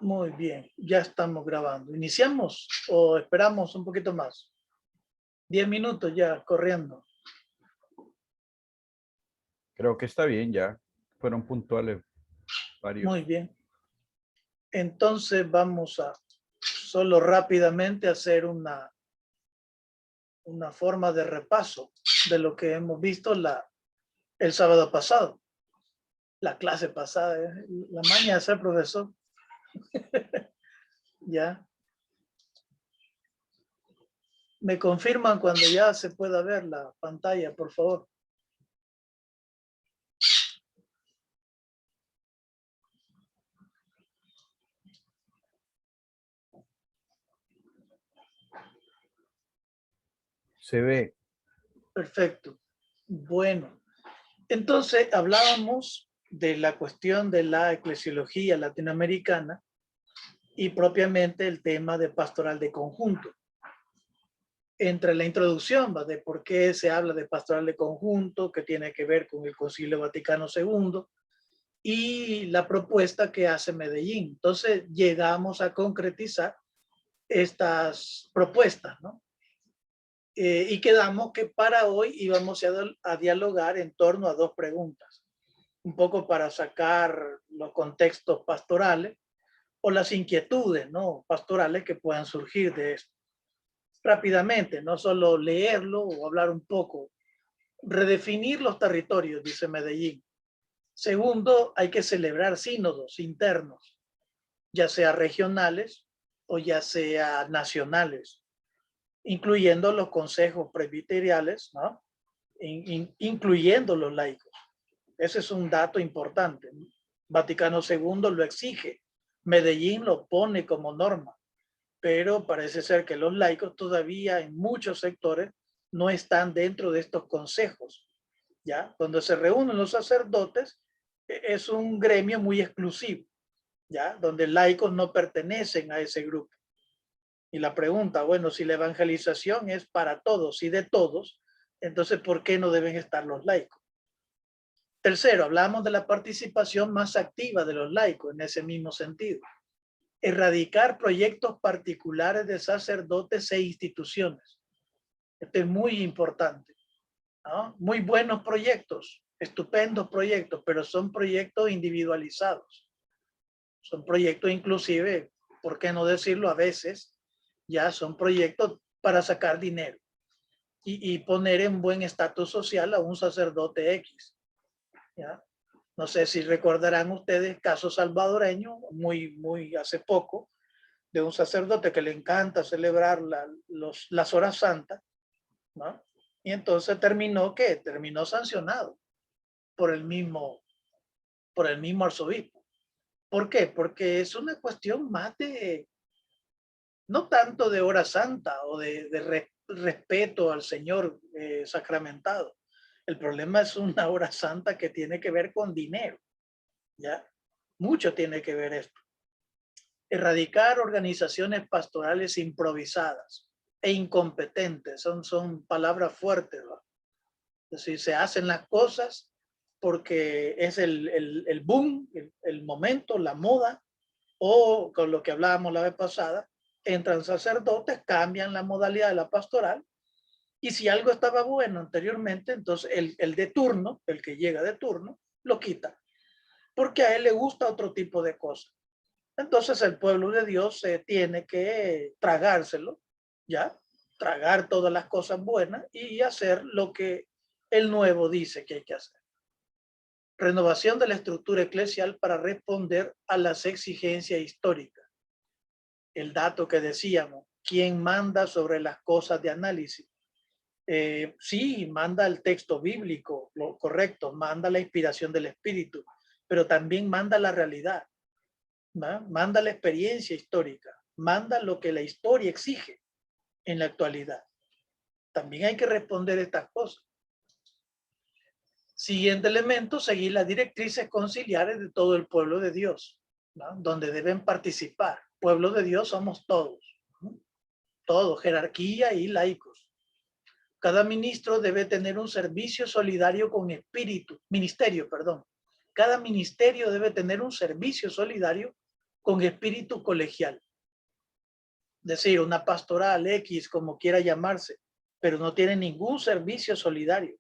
Muy bien, ya estamos grabando. ¿Iniciamos o esperamos un poquito más? 10 minutos ya corriendo. Creo que está bien ya. Fueron puntuales varios. Muy bien. Entonces vamos a solo rápidamente hacer una forma de repaso de lo que hemos visto el sábado pasado. La clase pasada, la maña de ser profesor. Ya. Me confirman cuando ya se pueda ver la pantalla, por favor. Se ve. Perfecto. Bueno, entonces hablábamos de la cuestión de la eclesiología latinoamericana y propiamente el tema de pastoral de conjunto. Entre la introducción de por qué se habla de pastoral de conjunto, que tiene que ver con el Concilio Vaticano II, y la propuesta que hace Medellín. Entonces llegamos a concretizar estas propuestas, ¿no? Y quedamos que para hoy íbamos a dialogar en torno a dos preguntas, un poco para sacar los contextos pastorales o las inquietudes, ¿no?, pastorales que puedan surgir de esto. Rápidamente, no solo leerlo o hablar un poco, redefinir los territorios, dice Medellín. Segundo, hay que celebrar sínodos internos, ya sea regionales o ya sea nacionales, incluyendo los consejos presbiteriales, ¿no?, incluyendo los laicos. Ese es un dato importante. Vaticano II lo exige, Medellín lo pone como norma, pero parece ser que los laicos todavía en muchos sectores no están dentro de estos consejos, ¿ya? Donde se reúnen los sacerdotes, es un gremio muy exclusivo, ¿ya? Donde laicos no pertenecen a ese grupo. Y la pregunta, bueno, si la evangelización es para todos y de todos, entonces, ¿por qué no deben estar los laicos? Tercero, hablamos de la participación más activa de los laicos en ese mismo sentido. Erradicar proyectos particulares de sacerdotes e instituciones. Esto es muy importante, ¿no? Muy buenos proyectos, estupendos proyectos, pero son proyectos individualizados. Son proyectos inclusive, ¿por qué no decirlo? A veces ya son proyectos para sacar dinero y poner en buen estatus social a un sacerdote X, ¿ya? No sé si recordarán ustedes caso salvadoreño, muy hace poco, de un sacerdote que le encanta celebrar las horas santas, ¿no? Y entonces terminó sancionado por el mismo arzobispo. ¿Por qué? Porque es una cuestión más de, no tanto de hora santa o de respeto al Señor sacramentado. El problema es una hora santa que tiene que ver con dinero, ¿ya? Mucho tiene que ver esto. Erradicar organizaciones pastorales improvisadas e incompetentes. Son palabras fuertes, ¿no? Es decir, se hacen las cosas porque es el boom, el momento, la moda, o con lo que hablábamos la vez pasada, entran sacerdotes, cambian la modalidad de la pastoral, y si algo estaba bueno anteriormente, entonces el de turno, el que llega de turno, lo quita, porque a él le gusta otro tipo de cosas. Entonces el pueblo de Dios tiene que tragárselo, ¿ya? Tragar todas las cosas buenas y hacer lo que el nuevo dice que hay que hacer. Renovación de la estructura eclesial para responder a las exigencias históricas. El dato que decíamos, ¿quién manda sobre las cosas de análisis? Sí, manda el texto bíblico, lo correcto, manda la inspiración del Espíritu, pero también manda la realidad, ¿no? Manda la experiencia histórica, manda lo que la historia exige en la actualidad. También hay que responder estas cosas. Siguiente elemento, seguir las directrices conciliares de todo el pueblo de Dios, ¿no?, donde deben participar. Pueblo de Dios somos todos, ¿no? Todos, jerarquía y laicos. Cada ministro debe tener un servicio solidario con ministerio. Cada ministerio debe tener un servicio solidario con espíritu colegial. Es decir, una pastoral X, como quiera llamarse, pero no tiene ningún servicio solidario.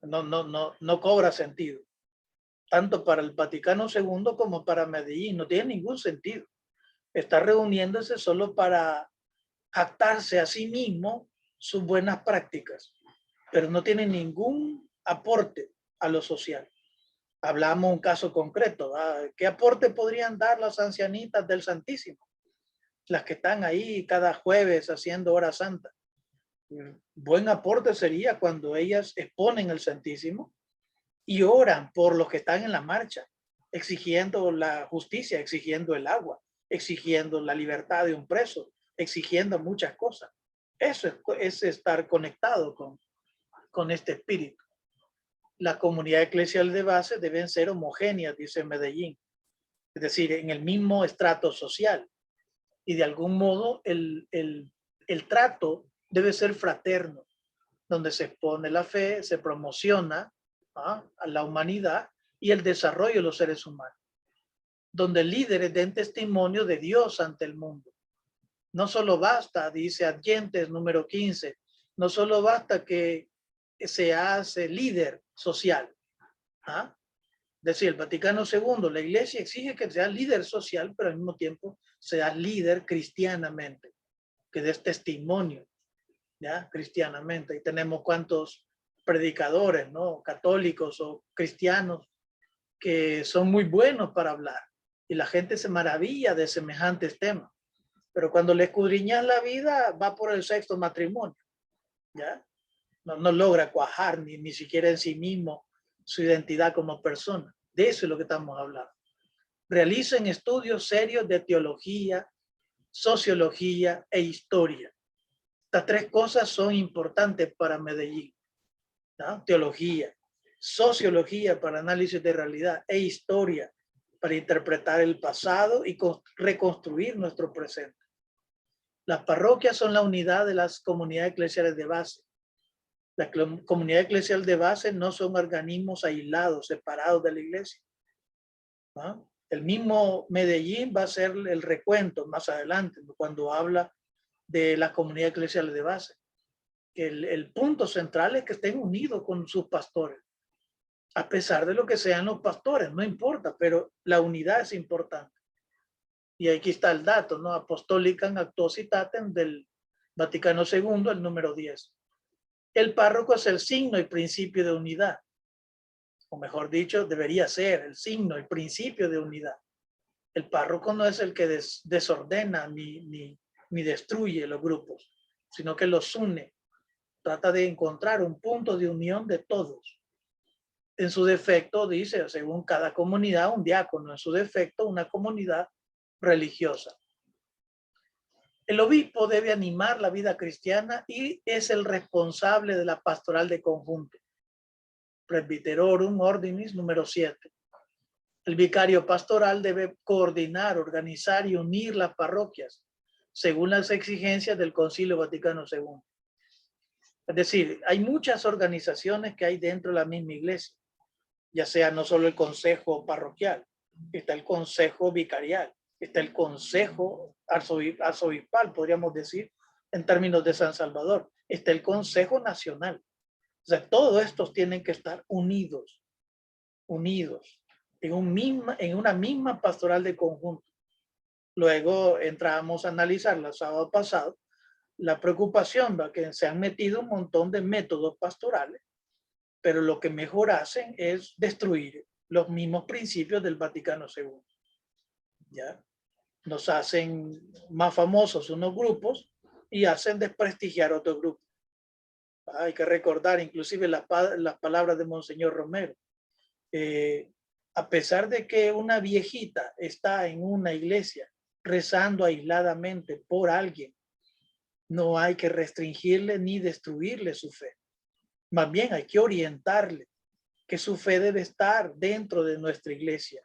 No cobra sentido. Tanto para el Vaticano II como para Medellín. No tiene ningún sentido. Está reuniéndose solo para jactarse a sí mismo sus buenas prácticas, pero no tiene ningún aporte a lo social. Hablamos un caso concreto. ¿Qué aporte podrían dar las ancianitas del Santísimo? Las que están ahí cada jueves haciendo hora santa. Buen aporte sería cuando ellas exponen el Santísimo y oran por los que están en la marcha, exigiendo la justicia, exigiendo el agua, exigiendo la libertad de un preso, exigiendo muchas cosas. Eso es estar conectado con este espíritu. La comunidad eclesial de base deben ser homogéneas, dice Medellín, es decir, en el mismo estrato social. Y de algún modo el trato debe ser fraterno, donde se expone la fe, se promociona a la humanidad y el desarrollo de los seres humanos, donde líderes den testimonio de Dios ante el mundo. No solo basta, dice Adyentes número 15, no solo basta que se hace líder social. ¿Ah? Es decir, el Vaticano II, la Iglesia exige que sea líder social, pero al mismo tiempo sea líder cristianamente, que des testimonio, ¿ya? Cristianamente. Y tenemos cuantos predicadores, ¿no? Católicos o cristianos que son muy buenos para hablar y la gente se maravilla de semejantes temas. Pero cuando le escudriñas la vida, va por el sexto matrimonio, ¿ya? No logra cuajar ni siquiera en sí mismo su identidad como persona. De eso es lo que estamos hablando. Realicen estudios serios de teología, sociología e historia. Estas tres cosas son importantes para Medellín, ¿no? Teología, sociología para análisis de realidad e historia para interpretar el pasado y reconstruir nuestro presente. Las parroquias son la unidad de las comunidades eclesiales de base. La comunidad eclesial de base no son organismos aislados, separados de la iglesia, ¿no? El mismo Medellín va a hacer el recuento más adelante, cuando habla de las comunidades eclesiales de base. El punto central es que estén unidos con sus pastores, a pesar de lo que sean los pastores, no importa, pero la unidad es importante. Y aquí está el dato, ¿no? Apostolicam Actuositatem del Vaticano II, el número 10. El párroco es el signo y principio de unidad, o mejor dicho, debería ser el signo y principio de unidad. El párroco no es el que desordena ni destruye los grupos, sino que los une. Trata de encontrar un punto de unión de todos. En su defecto, dice, según cada comunidad, un diácono. En su defecto, una comunidad religiosa. El obispo debe animar la vida cristiana y es el responsable de la pastoral de conjunto. Presbyterorum Ordinis número 7. El vicario pastoral debe coordinar, organizar y unir las parroquias según las exigencias del Concilio Vaticano II. Es decir, hay muchas organizaciones que hay dentro de la misma iglesia, ya sea no solo el consejo parroquial, está el consejo vicarial, está el consejo arzobispal, podríamos decir, en términos de San Salvador, está el consejo nacional. O sea, todos estos tienen que estar unidos en una misma pastoral de conjunto. Luego entramos a analizar el sábado pasado la preocupación de que se han metido un montón de métodos pastorales, pero lo que mejor hacen es destruir los mismos principios del Vaticano II. ¿Ya? Nos hacen más famosos unos grupos y hacen desprestigiar otros grupos. Hay que recordar inclusive las palabras de Monseñor Romero. A pesar de que una viejita está en una iglesia rezando aisladamente por alguien, no hay que restringirle ni destruirle su fe. Más bien hay que orientarle que su fe debe estar dentro de nuestra iglesia,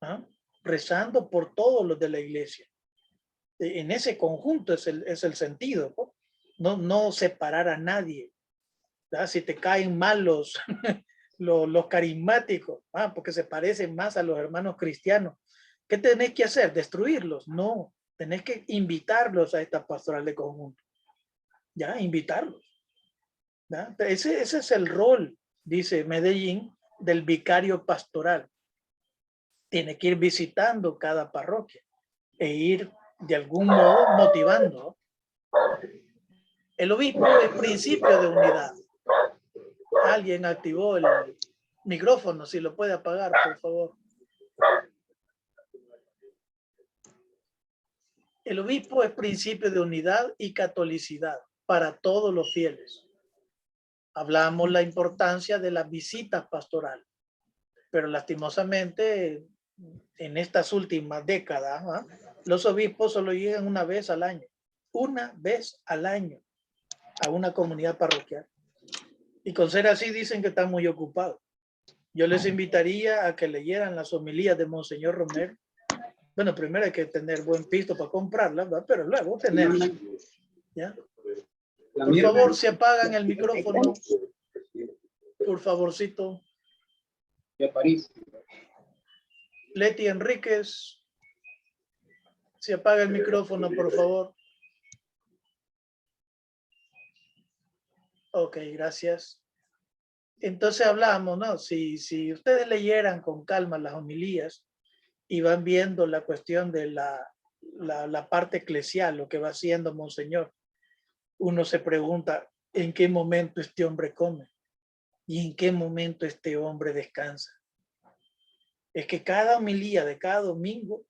¿ah? Rezando por todos los de la iglesia. En ese conjunto es el sentido, ¿no? No separar a nadie. ¿Verdad? Si te caen mal los carismáticos, porque se parecen más a los hermanos cristianos, ¿Qué tenés que hacer? ¿Destruirlos? No, tenés que invitarlos a esta pastoral de conjunto. ¿Ya? Invitarlos. ¿Ya? Ese es el rol, dice Medellín, del vicario pastoral. Tiene que ir visitando cada parroquia e ir de algún modo motivando. El obispo es principio de unidad. Alguien activó el micrófono, si lo puede apagar, por favor. El obispo es principio de unidad y catolicidad para todos los fieles. Hablamos la importancia de las visitas pastorales, pero lastimosamente en estas últimas décadas, los obispos solo llegan una vez al año a una comunidad parroquial. Y con ser así dicen que están muy ocupados. Yo les invitaría a que leyeran las homilías de Monseñor Romero. Bueno, primero hay que tener buen pisto para comprarlas, ¿verdad? Pero luego tenerlas. ¿Ya? Por favor, se apagan el micrófono. Por favorcito. Leti Enríquez, se apaga el micrófono, por favor. Ok, gracias. Entonces hablamos, ¿no? Si ustedes leyeran con calma las homilías y van viendo la cuestión de la parte eclesial, lo que va haciendo Monseñor, uno se pregunta, ¿en qué momento este hombre come? ¿Y en qué momento este hombre descansa? Es que cada homilía de cada domingo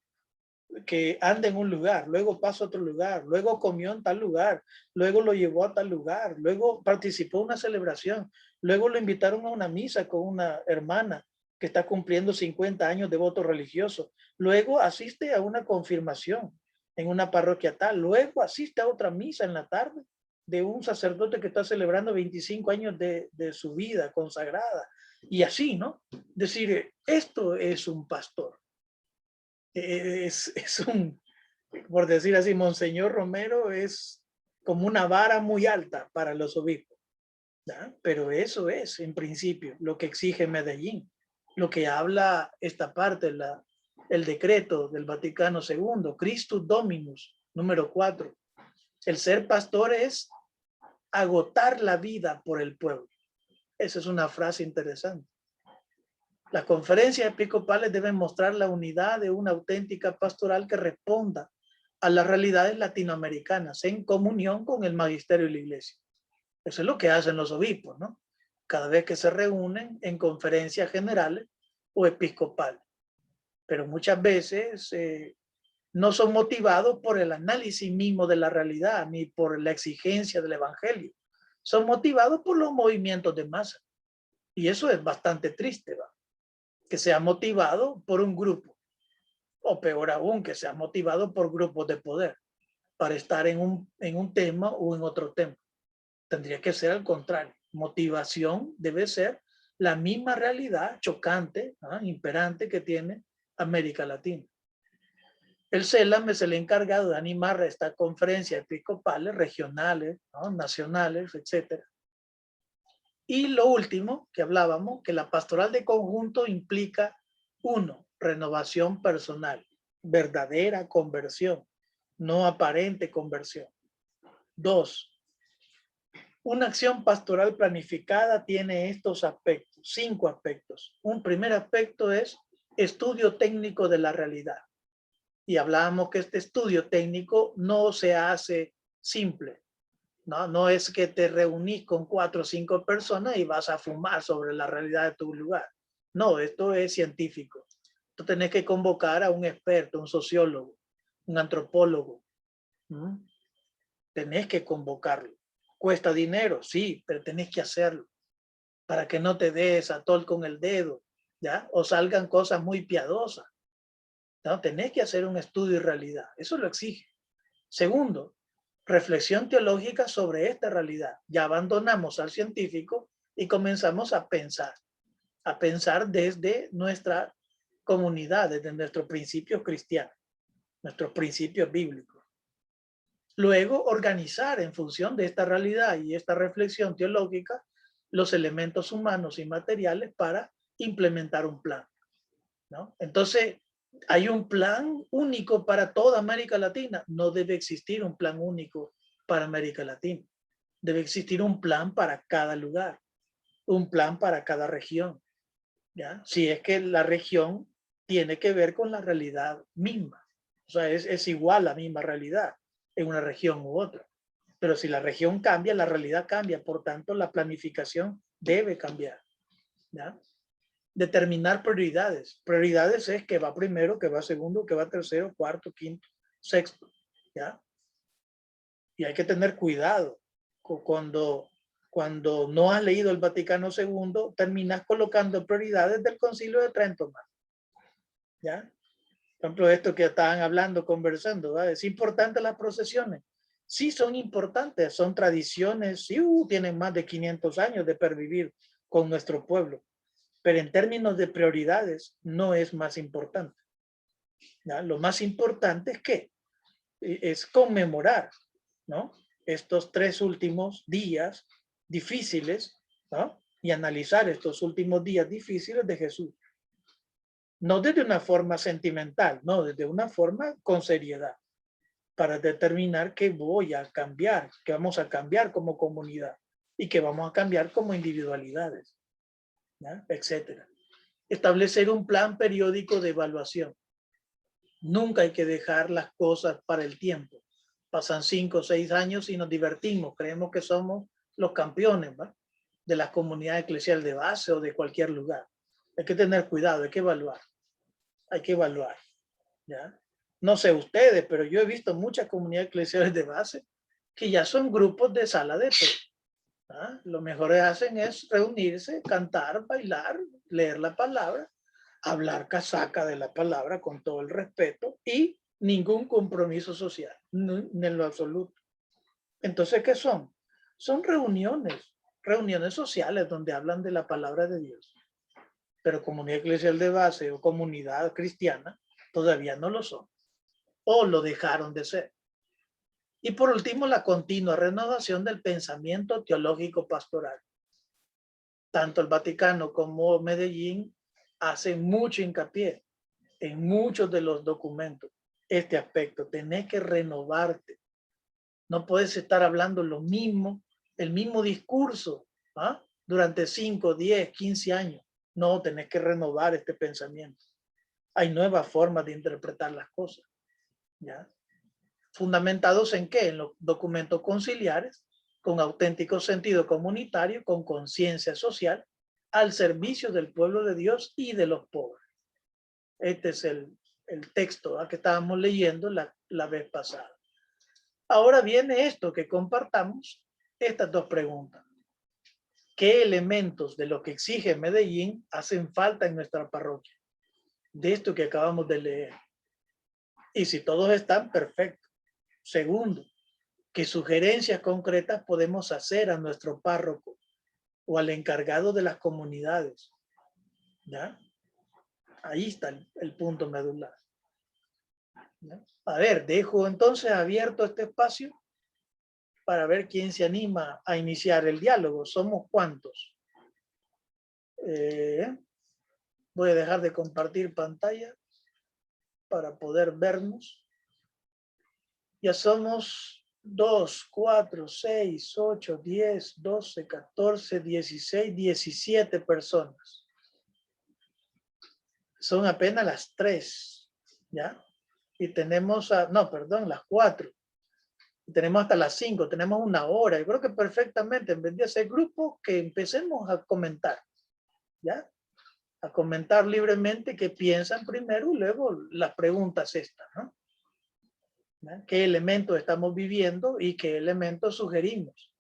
que anda en un lugar, luego pasa a otro lugar, luego comió en tal lugar, luego lo llevó a tal lugar, luego participó en una celebración, luego lo invitaron a una misa con una hermana que está cumpliendo 50 años de voto religioso, luego asiste a una confirmación en una parroquia tal, luego asiste a otra misa en la tarde de un sacerdote que está celebrando 25 años de su vida consagrada, y así, ¿no? Decir, esto es un pastor. Es un, por decir así, Monseñor Romero es como una vara muy alta para los obispos, ¿ya? Pero eso es, en principio, lo que exige Medellín, lo que habla esta parte, el decreto del Vaticano II, Christus Dominus, número 4. El ser pastor es agotar la vida por el pueblo. Esa es una frase interesante. Las conferencias episcopales deben mostrar la unidad de una auténtica pastoral que responda a las realidades latinoamericanas en comunión con el magisterio de la iglesia. Eso es lo que hacen los obispos, ¿no? Cada vez que se reúnen en conferencias generales o episcopales. Pero muchas veces no son motivados por el análisis mismo de la realidad ni por la exigencia del evangelio. Son motivados por los movimientos de masa. Y eso es bastante triste, ¿va? Que sea motivado por un grupo, o peor aún, que sea motivado por grupos de poder para estar en un tema o en otro tema. Tendría que ser al contrario. Motivación debe ser la misma realidad chocante, imperante que tiene América Latina. El CELAM es el encargado de animar estas conferencias episcopales, regionales, nacionales, etc. Y lo último que hablábamos, que la pastoral de conjunto implica, 1, renovación personal, verdadera conversión, no aparente conversión. 2, una acción pastoral planificada tiene estos aspectos, 5 aspectos. Un primer aspecto es estudio técnico de la realidad. Y hablábamos que este estudio técnico no se hace simple. No es que te reunís con 4 o 5 personas y vas a fumar sobre la realidad de tu lugar. No, esto es científico. Tú tenés que convocar a un experto, un sociólogo, un antropólogo. Tenés que convocarlo. ¿Cuesta dinero? Sí, pero tenés que hacerlo para que no te des atol con el dedo, ¿ya? O salgan cosas muy piadosas. ¿No? Tenés que hacer un estudio de realidad. Eso lo exige. Segundo, reflexión teológica sobre esta realidad. Ya abandonamos al científico y comenzamos a pensar desde nuestra comunidad, desde nuestros principios cristianos, nuestros principios bíblicos. Luego, organizar en función de esta realidad y esta reflexión teológica los elementos humanos y materiales para implementar un plan, ¿no? Entonces, ¿Hay un plan único para toda América Latina? No debe existir un plan único para América Latina. Debe existir un plan para cada lugar, un plan para cada región, ¿ya? Si es que la región tiene que ver con la realidad misma. O sea, es igual la misma realidad en una región u otra. Pero si la región cambia, la realidad cambia. Por tanto, la planificación debe cambiar, ¿ya? Determinar prioridades. Prioridades es que va primero, que va segundo, que va tercero, cuarto, quinto, sexto, ¿ya? Y hay que tener cuidado. Cuando no has leído el Vaticano II, terminas colocando prioridades del Concilio de Trento, ¿ya? Por ejemplo, esto que estaban hablando, conversando, ¿verdad? Es importante las procesiones. Sí, son importantes, son tradiciones, sí, tienen más de 500 años de pervivir con nuestro pueblo, pero en términos de prioridades no es más importante, ¿ya? Lo más importante es que es conmemorar, ¿no?, estos 3 últimos días difíciles, ¿no?, y analizar estos últimos días difíciles de Jesús. No desde una forma sentimental, no, desde una forma con seriedad, para determinar que voy a cambiar, que vamos a cambiar como comunidad y que vamos a cambiar como individualidades, ¿ya?, etcétera. Establecer un plan periódico de evaluación. Nunca hay que dejar las cosas para el tiempo. Pasan 5 o 6 años y nos divertimos, creemos que somos los campeones, ¿va?, de la comunidad eclesial de base o de cualquier lugar. Hay que tener cuidado, hay que evaluar. Hay que evaluar, ¿ya? No sé ustedes, pero yo he visto muchas comunidades eclesiales de base que ya son grupos de sala de té, ¿ah? Lo mejor que hacen es reunirse, cantar, bailar, leer la palabra, hablar casaca de la palabra con todo el respeto y ningún compromiso social, ni en lo absoluto. Entonces, ¿qué son? Son reuniones sociales donde hablan de la palabra de Dios. Pero comunidad eclesial de base o comunidad cristiana todavía no lo son o lo dejaron de ser. Y por último, la continua renovación del pensamiento teológico pastoral. Tanto el Vaticano como Medellín hacen mucho hincapié en muchos de los documentos este aspecto. Tenés que renovarte. No puedes estar hablando lo mismo, el mismo discurso, ¿ah?, durante 5, 10, 15 años. No, tenés que renovar este pensamiento. Hay nuevas formas de interpretar las cosas, ¿ya? ¿Fundamentados en qué? En los documentos conciliares, con auténtico sentido comunitario, con conciencia social, al servicio del pueblo de Dios y de los pobres. Este es el texto, ¿verdad?, que estábamos leyendo la vez pasada. Ahora viene esto, que compartamos estas 2 preguntas. ¿Qué elementos de lo que exige Medellín hacen falta en nuestra parroquia? De esto que acabamos de leer. Y si todos están, perfecto. Segundo, ¿qué sugerencias concretas podemos hacer a nuestro párroco o al encargado de las comunidades? ¿Ya? Ahí está el punto medular, ¿ya? A ver, dejo entonces abierto este espacio para ver quién se anima a iniciar el diálogo. ¿Somos cuántos? Voy a dejar de compartir pantalla para poder vernos. Ya somos 2, 4, 6, 8, 10, 12, 14, 16, 17 personas. Son apenas las 3, ¿ya? Y tenemos, las 4. Y tenemos hasta las 5, tenemos 1 hora. Yo creo que perfectamente, en vez de hacer grupo, que empecemos a comentar, ¿ya? A comentar libremente qué piensan primero y luego las preguntas estas, ¿no? ¿Ya? ¿Qué elementos estamos viviendo y qué elementos sugerimos?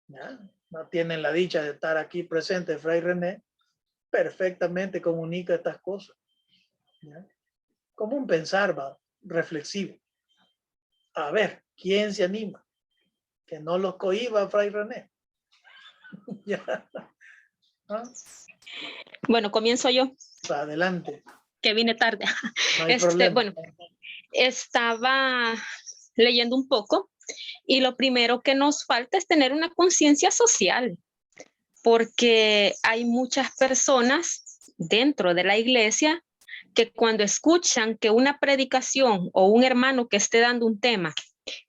¿Ya? No tienen la dicha de estar aquí presente Fray René, perfectamente comunica estas cosas, ¿ya? Como un pensar, va, reflexivo. A ver, ¿quién se anima? Que no los cohíba Fray René. ¿Ya? ¿Ah? Bueno, comienzo yo. Adelante. Que vine tarde. No hay problema. Bueno, estaba leyendo un poco y lo primero que nos falta es tener una conciencia social, porque hay muchas personas dentro de la iglesia que cuando escuchan que una predicación o un hermano que esté dando un tema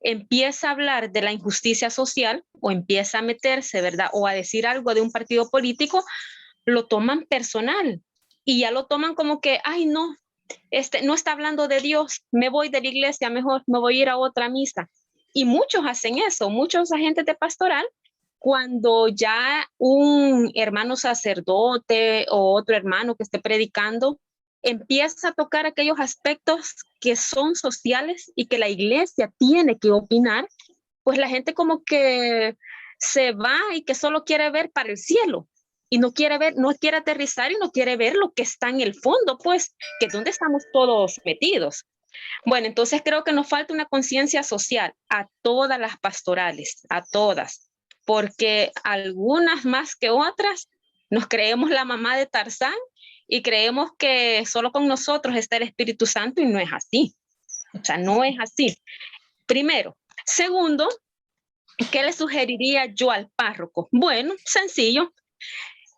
empieza a hablar de la injusticia social o empieza a meterse, ¿verdad? O a decir algo de un partido político, lo toman personal y ya lo toman como que, ay, no, no está hablando de Dios, me voy de la iglesia, mejor me voy a ir a otra misa. Y muchos hacen eso, muchos agentes de pastoral, cuando ya un hermano sacerdote o otro hermano que esté predicando empieza a tocar aquellos aspectos que son sociales y que la iglesia tiene que opinar, pues la gente como que se va y que solo quiere ver para el cielo y no quiere ver, no quiere aterrizar y no quiere ver lo que está en el fondo, pues, que es donde estamos todos metidos. Bueno, entonces creo que nos falta una conciencia social a todas las pastorales, a todas, porque algunas más que otras nos creemos la mamá de Tarzán y creemos que solo con nosotros está el Espíritu Santo y no es así. O sea, no es así. Primero. Segundo, ¿qué le sugeriría yo al párroco? Bueno, sencillo.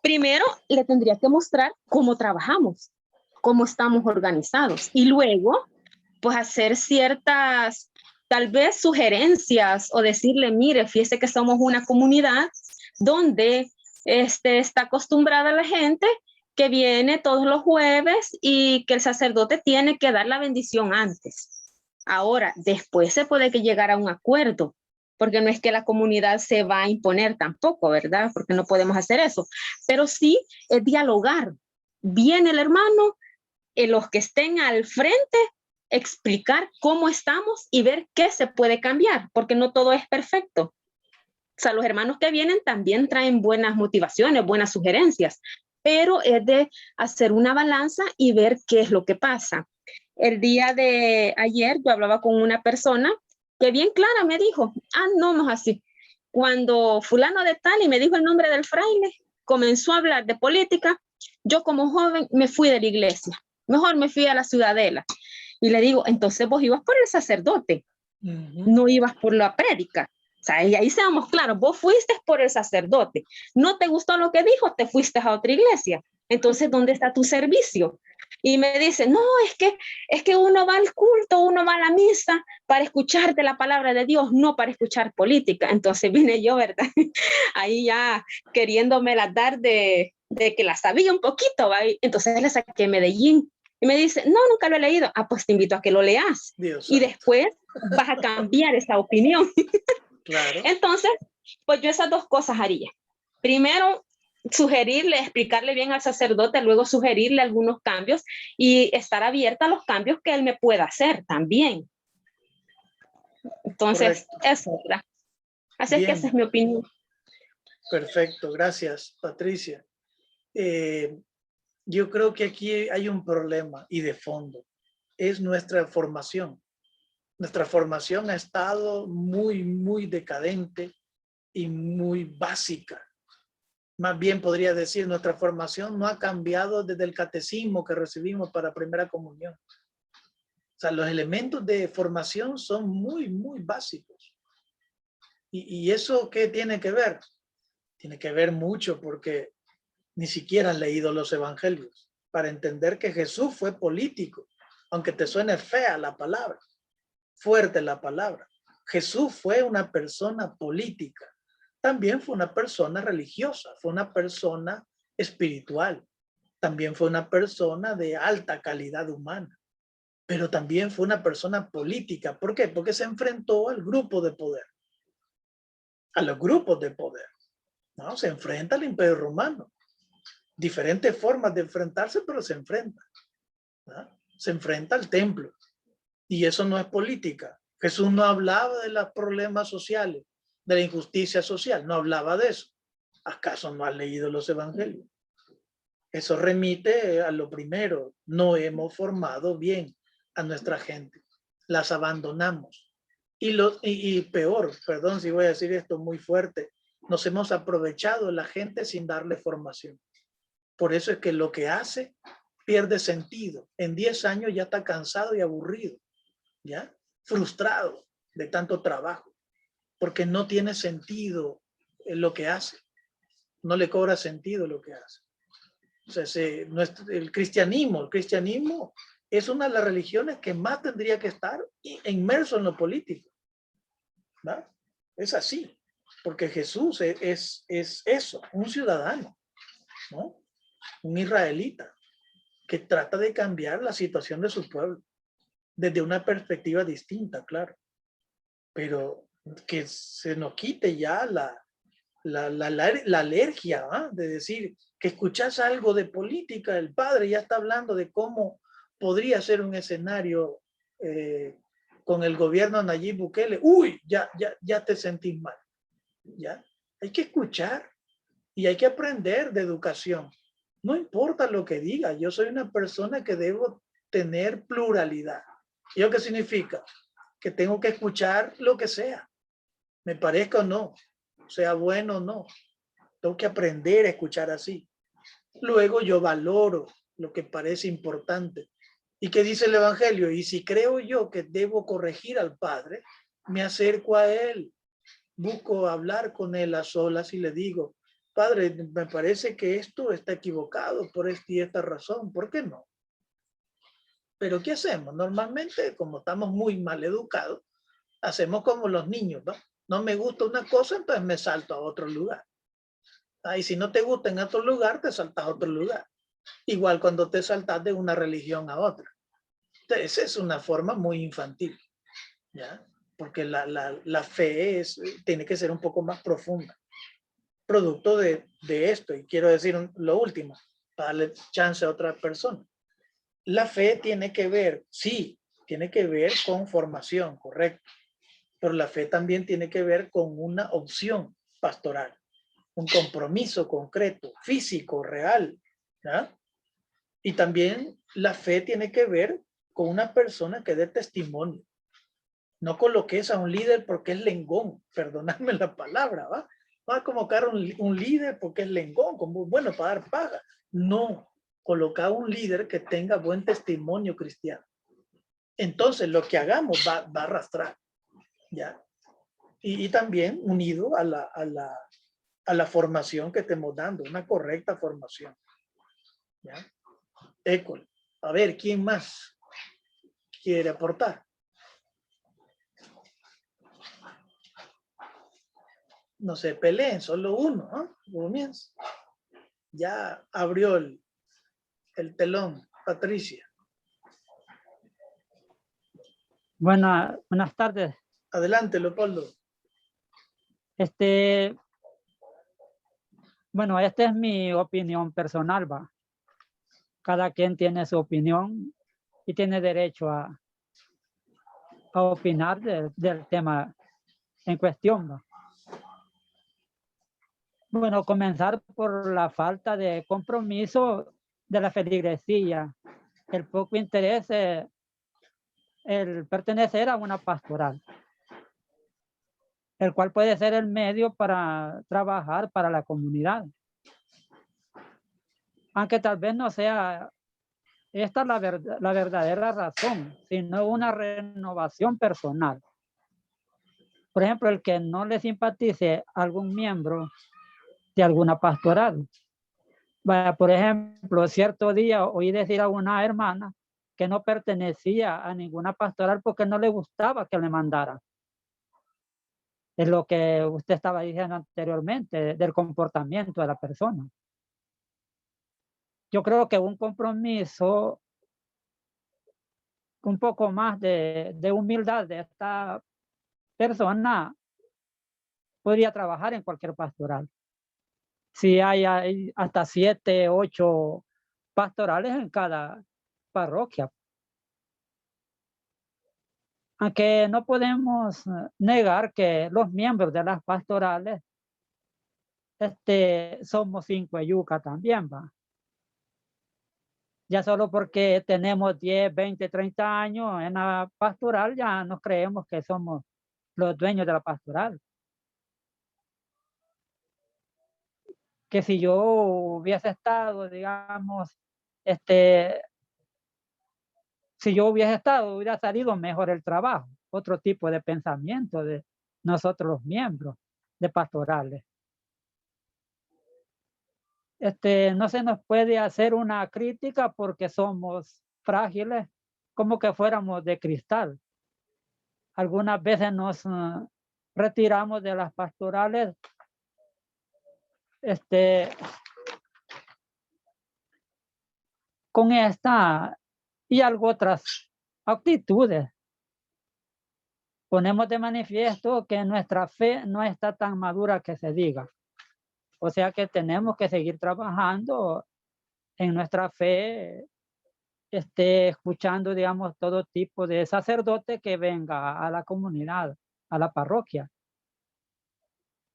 Primero, le tendría que mostrar cómo trabajamos, cómo estamos organizados y luego, pues hacer ciertas, tal vez sugerencias o decirle, mire, fíjese que somos una comunidad donde está acostumbrada la gente que viene todos los jueves y que el sacerdote tiene que dar la bendición antes. Ahora, después se puede que llegar a un acuerdo, porque no es que la comunidad se va a imponer tampoco, ¿verdad? Porque no podemos hacer eso, pero sí es dialogar. Viene el hermano, los que estén al frente, explicar cómo estamos y ver qué se puede cambiar, porque no todo es perfecto. O sea, los hermanos que vienen también traen buenas motivaciones, buenas sugerencias, pero es de hacer una balanza y ver qué es lo que pasa. El día de ayer yo hablaba con una persona que bien clara me dijo, no es así. Cuando fulano de tal y me dijo el nombre del fraile, comenzó a hablar de política, yo como joven me fui de la iglesia, mejor me fui a la Ciudadela. Y le digo, entonces vos ibas por el sacerdote, no ibas por la prédica. O sea, y ahí seamos claros, vos fuiste por el sacerdote, no te gustó lo que dijo, te fuiste a otra iglesia. Entonces, ¿dónde está tu servicio? Y me dice, no, es que uno va al culto, uno va a la misa para escuchar de la palabra de Dios, no para escuchar política. Entonces vine yo, ¿verdad? Ahí ya queriéndome la dar de que la sabía un poquito, ¿va? Entonces le saqué Medellín. Y me dice, no, nunca lo he leído. Pues te invito a que lo leas. Dios y santo. Después vas a cambiar esa opinión. Claro. Entonces, pues yo esas dos cosas haría. Primero, sugerirle, explicarle bien al sacerdote, luego sugerirle algunos cambios y estar abierta a los cambios que él me pueda hacer también. Entonces, correcto. Eso, ¿verdad? Así bien. Es que esa es mi opinión. Perfecto, gracias, Patricia. Yo creo que aquí hay un problema y de fondo. Es nuestra formación. Nuestra formación ha estado muy decadente y muy básica. Más bien podría decir, nuestra formación no ha cambiado desde el catecismo que recibimos para primera comunión. O sea, los elementos de formación son muy básicos. ¿Y eso qué tiene que ver? Tiene que ver mucho porque ni siquiera han leído los evangelios para entender que Jesús fue político, aunque te suene fea la palabra, fuerte la palabra. Jesús fue una persona política, también fue una persona religiosa, fue una persona espiritual, también fue una persona de alta calidad humana, pero también fue una persona política. ¿Por qué? Porque se enfrentó al grupo de poder, a los grupos de poder, ¿no? Se enfrenta al Imperio Romano. Diferentes formas de enfrentarse, pero se enfrenta, ¿no? Se enfrenta al templo. Y eso no es política. Jesús no hablaba de los problemas sociales, de la injusticia social, no hablaba de eso. ¿Acaso no has leído los evangelios? Eso remite a lo primero. No hemos formado bien a nuestra gente. Las abandonamos. Y peor, perdón si voy a decir esto muy fuerte, nos hemos aprovechado de la gente sin darle formación. Por eso es que lo que hace pierde sentido. En 10 años ya está cansado y aburrido, ¿ya? Frustrado de tanto trabajo, porque no tiene sentido lo que hace. No le cobra sentido lo que hace. O sea, el cristianismo es una de las religiones que más tendría que estar inmerso en lo político, ¿verdad? Es así, porque Jesús es eso, un ciudadano, ¿no? Un israelita que trata de cambiar la situación de su pueblo desde una perspectiva distinta, claro, pero que se nos quite ya la alergia, ¿eh? De decir que escuchas algo de política, el padre ya está hablando de cómo podría ser un escenario con el gobierno Nayib Bukele. Uy, ya te sentís mal. ¿Ya? Hay que escuchar y hay que aprender de educación. No importa lo que diga, yo soy una persona que debo tener pluralidad. ¿Y eso qué significa? Que tengo que escuchar lo que sea, me parezca o no, sea bueno o no. Tengo que aprender a escuchar así. Luego yo valoro lo que parece importante. ¿Y qué dice el Evangelio? Y si creo yo que debo corregir al Padre, me acerco a Él, busco hablar con Él a solas y le digo, Padre, me parece que esto está equivocado por esta y esta razón. ¿Por qué no? Pero ¿qué hacemos? Normalmente, como estamos muy mal educados, hacemos como los niños, ¿no? No me gusta una cosa, entonces me salto a otro lugar. Y si no te gusta en otro lugar, te saltas a otro lugar. Igual cuando te saltas de una religión a otra. Entonces, esa es una forma muy infantil, ¿ya? Porque la fe tiene que ser un poco más profunda. Producto de esto, y quiero decir lo último, para darle chance a otra persona. La fe tiene que ver, sí, tiene que ver con formación, correcto. Pero la fe también tiene que ver con una opción pastoral, un compromiso concreto, físico, real, ¿ya? Y también la fe tiene que ver con una persona que dé testimonio. No coloques a un líder porque es lengón, perdonadme la palabra, ¿va? Va a colocar un líder porque es lengón, como bueno para dar paga. No, colocar un líder que tenga buen testimonio cristiano. Entonces lo que hagamos va a arrastrar, ¿ya? Y también unido a la formación que estemos dando, una correcta formación, ¿ya? École. A ver, ¿quién más quiere aportar? No se peleen, solo uno, ¿no? Comienza. Ya abrió el telón, Patricia. Buenas tardes. Adelante, Leopoldo. Bueno, esta es mi opinión personal, va. Cada quien tiene su opinión y tiene derecho a opinar del tema en cuestión, va. Bueno, comenzar por la falta de compromiso de la feligresía, el poco interés, el pertenecer a una pastoral, el cual puede ser el medio para trabajar para la comunidad. Aunque tal vez no sea esta la verdadera razón, sino una renovación personal. Por ejemplo, el que no le simpatice a algún miembro de alguna pastoral. Vaya, por ejemplo, cierto día oí decir a una hermana que no pertenecía a ninguna pastoral porque no le gustaba que le mandaran. Es lo que usted estaba diciendo anteriormente, del comportamiento de la persona. Yo creo que un compromiso, un poco más de humildad de esta persona podría trabajar en cualquier pastoral. Si hay hasta 7, 8 pastorales en cada parroquia. Aunque no podemos negar que los miembros de las pastorales somos 5 yuca también, va. Ya solo porque tenemos 10, 20, 30 años en la pastoral, ya nos creemos que somos los dueños de la pastoral. Que si yo hubiese estado, digamos, si yo hubiese estado, hubiera salido mejor el trabajo. Otro tipo de pensamiento de nosotros los miembros de pastorales. no se nos puede hacer una crítica porque somos frágiles, como que fuéramos de cristal. Algunas veces nos retiramos de las pastorales con esta y algo otras actitudes. Ponemos de manifiesto que nuestra fe no está tan madura que se diga. O sea que tenemos que seguir trabajando en nuestra fe, escuchando, digamos, todo tipo de sacerdote que venga a la comunidad, a la parroquia.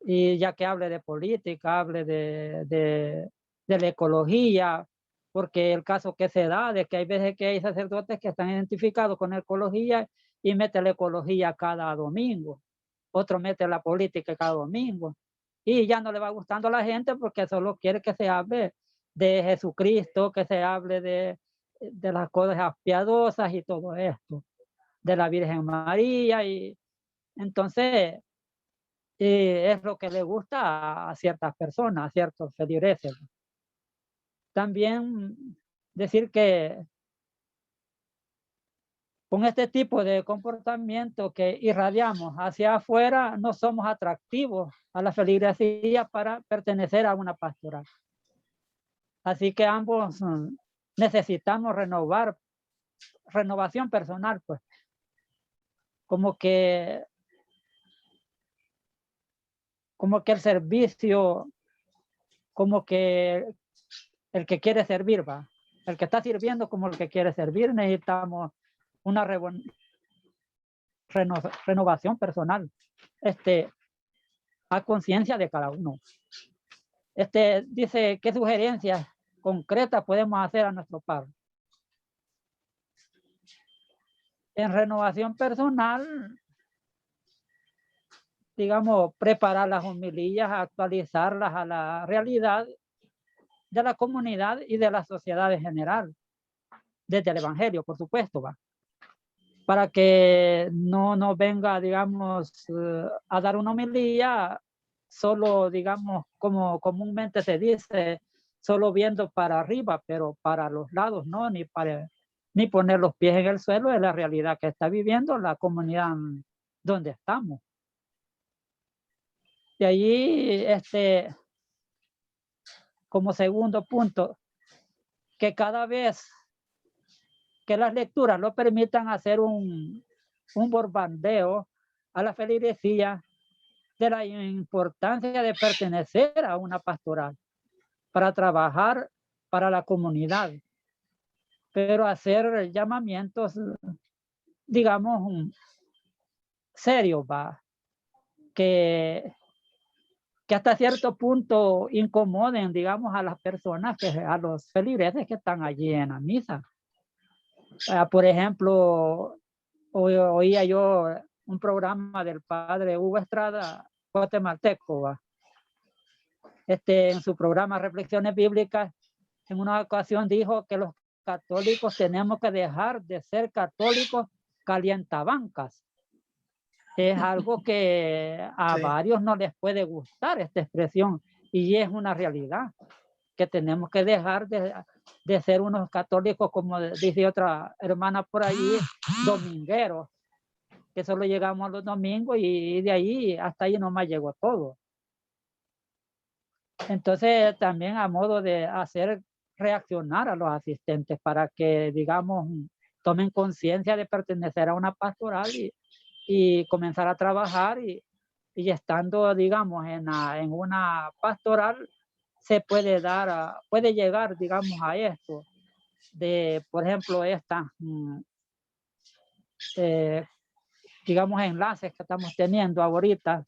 Y ya que hable de política, hable de la ecología, porque el caso que se da de que hay veces que hay sacerdotes que están identificados con la ecología y mete la ecología cada domingo, otro mete la política cada domingo, y ya no le va gustando a la gente porque solo quiere que se hable de Jesucristo, que se hable de las cosas piadosas y todo esto, de la Virgen María, y entonces es lo que le gusta a ciertas personas, a ciertos feligreses. También decir que con este tipo de comportamiento que irradiamos hacia afuera, no somos atractivos a la feligresía para pertenecer a una pastoral. Así que ambos necesitamos renovación personal, pues. Como que el servicio, como que el que quiere servir, va. El que está sirviendo como el que quiere servir, necesitamos una renovación personal, a conciencia de cada uno. Dice, ¿qué sugerencias concretas podemos hacer a nuestro párroco? En renovación personal, digamos, preparar las homilías, actualizarlas a la realidad de la comunidad y de la sociedad en general, desde el Evangelio, por supuesto, va. Para que no nos venga, digamos, a dar una homilía solo, digamos, como comúnmente se dice, solo viendo para arriba, pero para los lados, ¿no? Ni poner los pies en el suelo, es la realidad que está viviendo la comunidad donde estamos. De allí, como segundo punto, que cada vez que las lecturas lo permitan hacer un bombardeo a la feligresía de la importancia de pertenecer a una pastoral para trabajar para la comunidad, pero hacer llamamientos, digamos, serios, va, que hasta cierto punto incomoden, digamos, a las personas, a los feligreses que están allí en la misa. Por ejemplo, oía yo un programa del padre Hugo Estrada, guatemalteco, ¿va? En su programa Reflexiones Bíblicas, en una ocasión dijo que los católicos tenemos que dejar de ser católicos calientabancas. Es algo que a varios no les puede gustar esta expresión, y es una realidad, que tenemos que dejar de ser unos católicos, como dice otra hermana por allí, domingueros, que solo llegamos los domingos y de ahí hasta ahí nomás llegó todo. Entonces también a modo de hacer reaccionar a los asistentes para que, digamos, tomen conciencia de pertenecer a una pastoral y comenzar a trabajar, y estando, digamos, en una pastoral se puede puede llegar, digamos, a esto de, por ejemplo, estas digamos, enlaces que estamos teniendo ahorita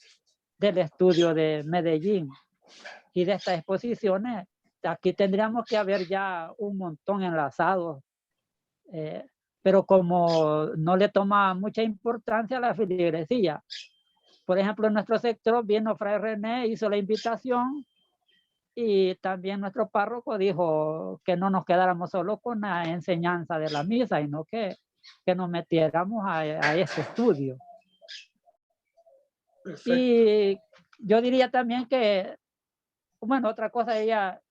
del estudio de Medellín y de estas exposiciones. Aquí tendríamos que haber ya un montón enlazados, pero como no le toma mucha importancia a la feligresía. Por ejemplo, en nuestro sector vino Fray René, hizo la invitación, y también nuestro párroco dijo que no nos quedáramos solo con la enseñanza de la misa, sino que nos metiéramos a este estudio. Perfecto. Y yo diría también que, bueno, otra cosa, ella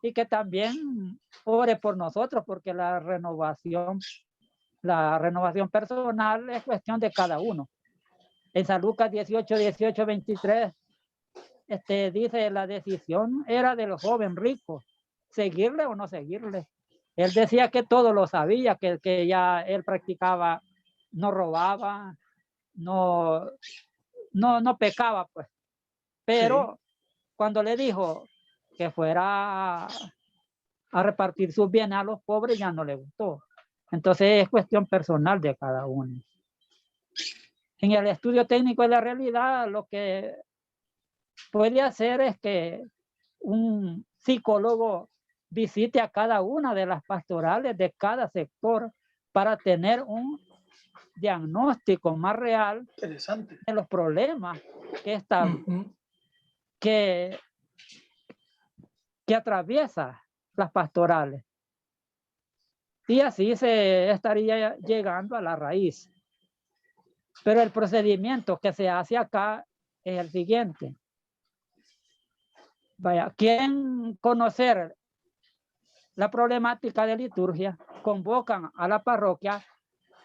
y que también ore por nosotros, porque la renovación personal es cuestión de cada uno. En San Lucas 18, 18, 23, dice, la decisión era del joven rico, seguirle o no seguirle. Él decía que todo lo sabía, que ya él practicaba, no robaba, no pecaba, pues. Pero cuando le dijo que fuera a repartir sus bienes a los pobres, ya no le gustó. Entonces es cuestión personal de cada uno. En el estudio técnico de la realidad, lo que puede hacer es que un psicólogo visite a cada una de las pastorales de cada sector para tener un diagnóstico más real de los problemas que atraviesa las pastorales. Y así se estaría llegando a la raíz. Pero el procedimiento que se hace acá es el siguiente. Vaya, ¿quieren conocer la problemática de liturgia? Convocan a la parroquia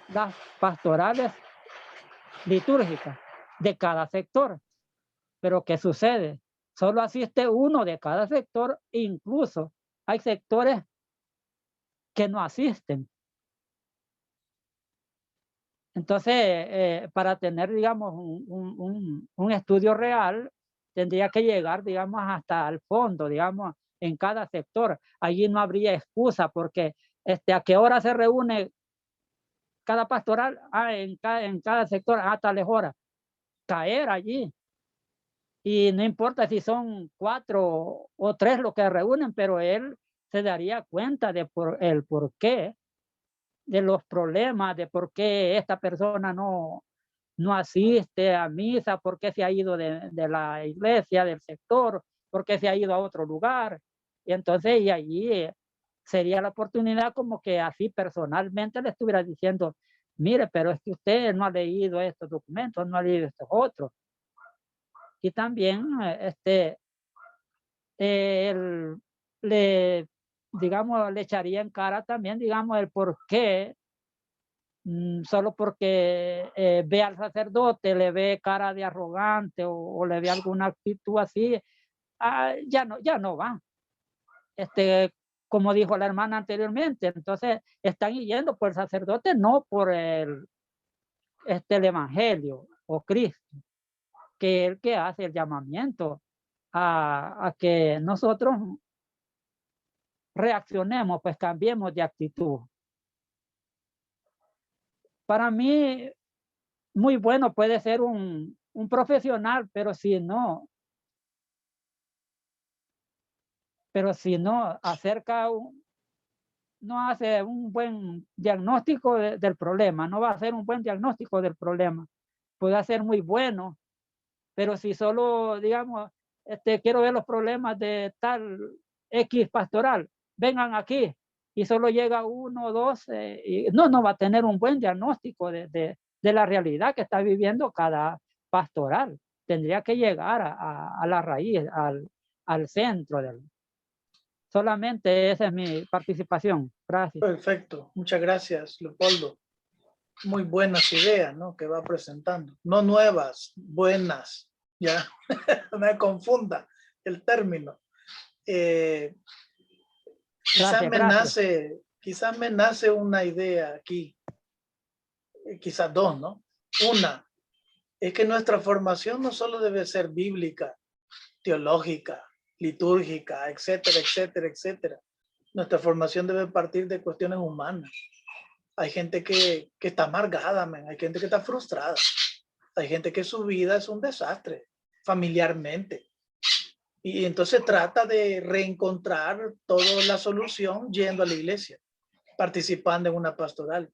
las pastorales litúrgicas de cada sector. Pero ¿qué sucede? Solo asiste uno de cada sector, incluso hay sectores que no asisten. Entonces, para tener, digamos, un estudio real, tendría que llegar, digamos, hasta el fondo, digamos, en cada sector. Allí no habría excusa porque ¿a qué hora se reúne cada pastoral? En cada sector a tales horas. Caer allí. Y no importa si son 4 o 3 los que reúnen, pero él se daría cuenta de el por qué, de los problemas, de por qué esta persona no asiste a misa, por qué se ha ido de la iglesia, del sector, por qué se ha ido a otro lugar. Y entonces, y allí sería la oportunidad como que así personalmente le estuviera diciendo, mire, pero es que usted no ha leído estos documentos, no ha leído estos otros. Y también, digamos, le echaría en cara también, digamos, el por qué, solo porque ve al sacerdote, le ve cara de arrogante o le ve alguna actitud así, ya no va. Como dijo la hermana anteriormente, entonces están yendo por el sacerdote, no por el evangelio o Cristo, que es el que hace el llamamiento a que nosotros reaccionemos, pues cambiemos de actitud. Para mí, muy bueno puede ser un profesional, pero si no no hace un buen diagnóstico del problema, no va a hacer un buen diagnóstico del problema. Puede ser muy bueno, pero si solo, digamos, quiero ver los problemas de tal X pastoral, vengan aquí, y solo llega 1 o 2, y no va a tener un buen diagnóstico de la realidad que está viviendo cada pastoral. Tendría que llegar a la raíz, al centro solamente esa es mi participación. Gracias. Perfecto, muchas gracias, Leopoldo. Muy buenas ideas, ¿no? Que va presentando. No nuevas, buenas, ya. No me confunda el término. Quizás me nace una idea aquí, quizás 2, ¿no? Una, es que nuestra formación no solo debe ser bíblica, teológica, litúrgica, etcétera, etcétera, etcétera. Nuestra formación debe partir de cuestiones humanas. Hay gente que está amargada, hay gente que está frustrada. Hay gente que su vida es un desastre, familiarmente. Y entonces trata de reencontrar toda la solución yendo a la iglesia, participando en una pastoral.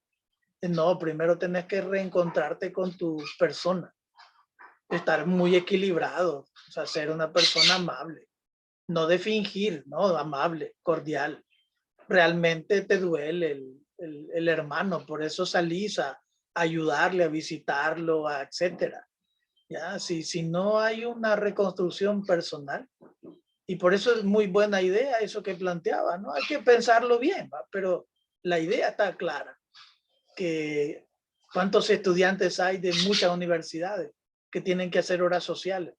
No, primero tenés que reencontrarte con tu persona, estar muy equilibrado, o sea, ser una persona amable, no de fingir, no, amable, cordial. Realmente te duele el hermano, por eso salís a ayudarle, a visitarlo, etcétera. Ya, si no hay una reconstrucción personal, Y por eso es muy buena idea eso que planteaba, ¿no? Hay que pensarlo bien, ¿va? Pero la idea está clara, que cuántos estudiantes hay de muchas universidades que tienen que hacer horas sociales.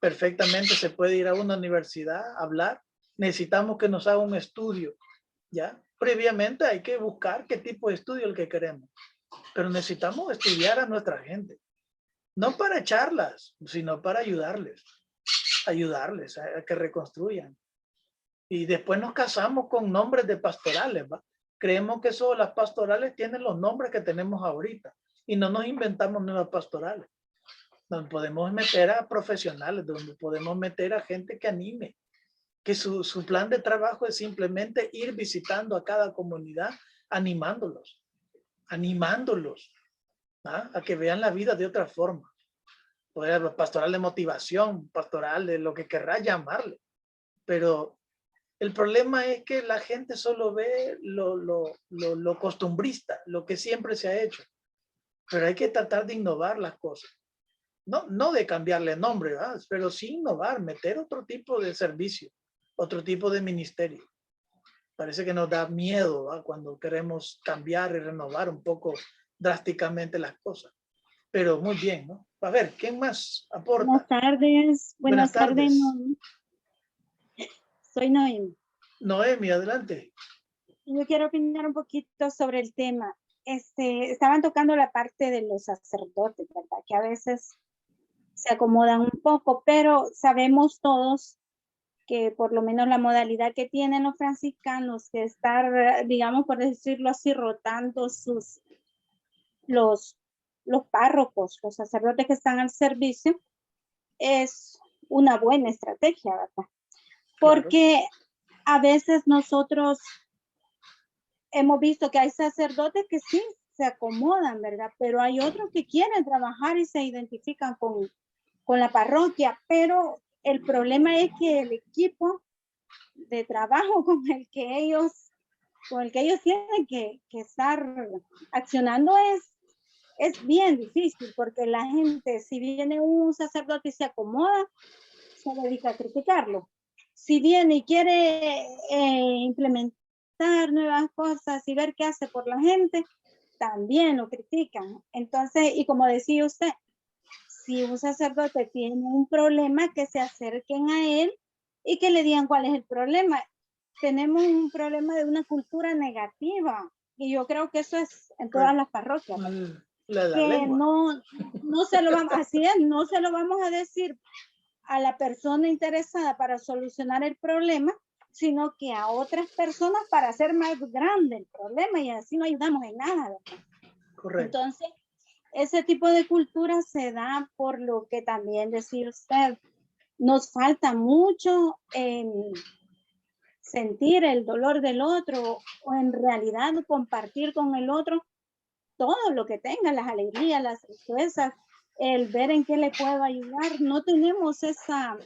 Perfectamente se puede ir a una universidad a hablar. Necesitamos que nos haga un estudio, ¿ya? Previamente hay que buscar qué tipo de estudio el que queremos. Pero necesitamos estudiar a nuestra gente. No para echarlas, sino para ayudarles a que reconstruyan. Y después nos casamos con nombres de pastorales, ¿va? Creemos que solo las pastorales tienen los nombres que tenemos ahorita y no nos inventamos nuevas pastorales. Donde podemos meter a profesionales, donde podemos meter a gente que anime, que su plan de trabajo es simplemente ir visitando a cada comunidad, animándolos, ¿ah? A que vean la vida de otra forma. Pastoral de motivación, pastoral de lo que querrá llamarle. Pero el problema es que la gente solo ve lo costumbrista, lo que siempre se ha hecho. Pero hay que tratar de innovar las cosas. No de cambiarle nombre, ¿verdad? Pero sí innovar, meter otro tipo de servicio, otro tipo de ministerio. Parece que nos da miedo, ¿verdad? Cuando queremos cambiar y renovar un poco drásticamente las cosas. Pero muy bien, ¿no? A ver, ¿quién más aporta? Buenas tardes. Buenas tardes. Noemi. Soy Noemi. Noemi, adelante. Yo quiero opinar un poquito sobre el tema. Estaban tocando la parte de los sacerdotes, ¿verdad? Que a veces se acomodan un poco, pero sabemos todos que por lo menos la modalidad que tienen los franciscanos, que estar, digamos, por decirlo así, rotando los párrocos, los sacerdotes que están al servicio, es una buena estrategia, ¿verdad? Porque a veces nosotros hemos visto que hay sacerdotes que sí se acomodan, ¿verdad? Pero hay otros que quieren trabajar y se identifican con la parroquia, pero el problema es que el equipo de trabajo con el que ellos tienen que estar accionando es bien difícil, porque la gente, si viene un sacerdote y se acomoda, se dedica a criticarlo. Si viene y quiere implementar nuevas cosas y ver qué hace por la gente, también lo critican. Entonces, y como decía usted, si un sacerdote tiene un problema, que se acerquen a él y que le digan cuál es el problema. Tenemos un problema de una cultura negativa y yo creo que eso es en todas las parroquias. Que no se lo vamos, así es, no se lo vamos a decir a la persona interesada para solucionar el problema, sino que a otras personas para hacer más grande el problema y así no ayudamos en nada, ¿verdad? Correcto. Entonces, ese tipo de cultura se da por lo que también decía usted, nos falta mucho sentir el dolor del otro o en realidad compartir con el otro todo lo que tenga, las alegrías, las tristezas, el ver en qué le puedo ayudar. No tenemos esa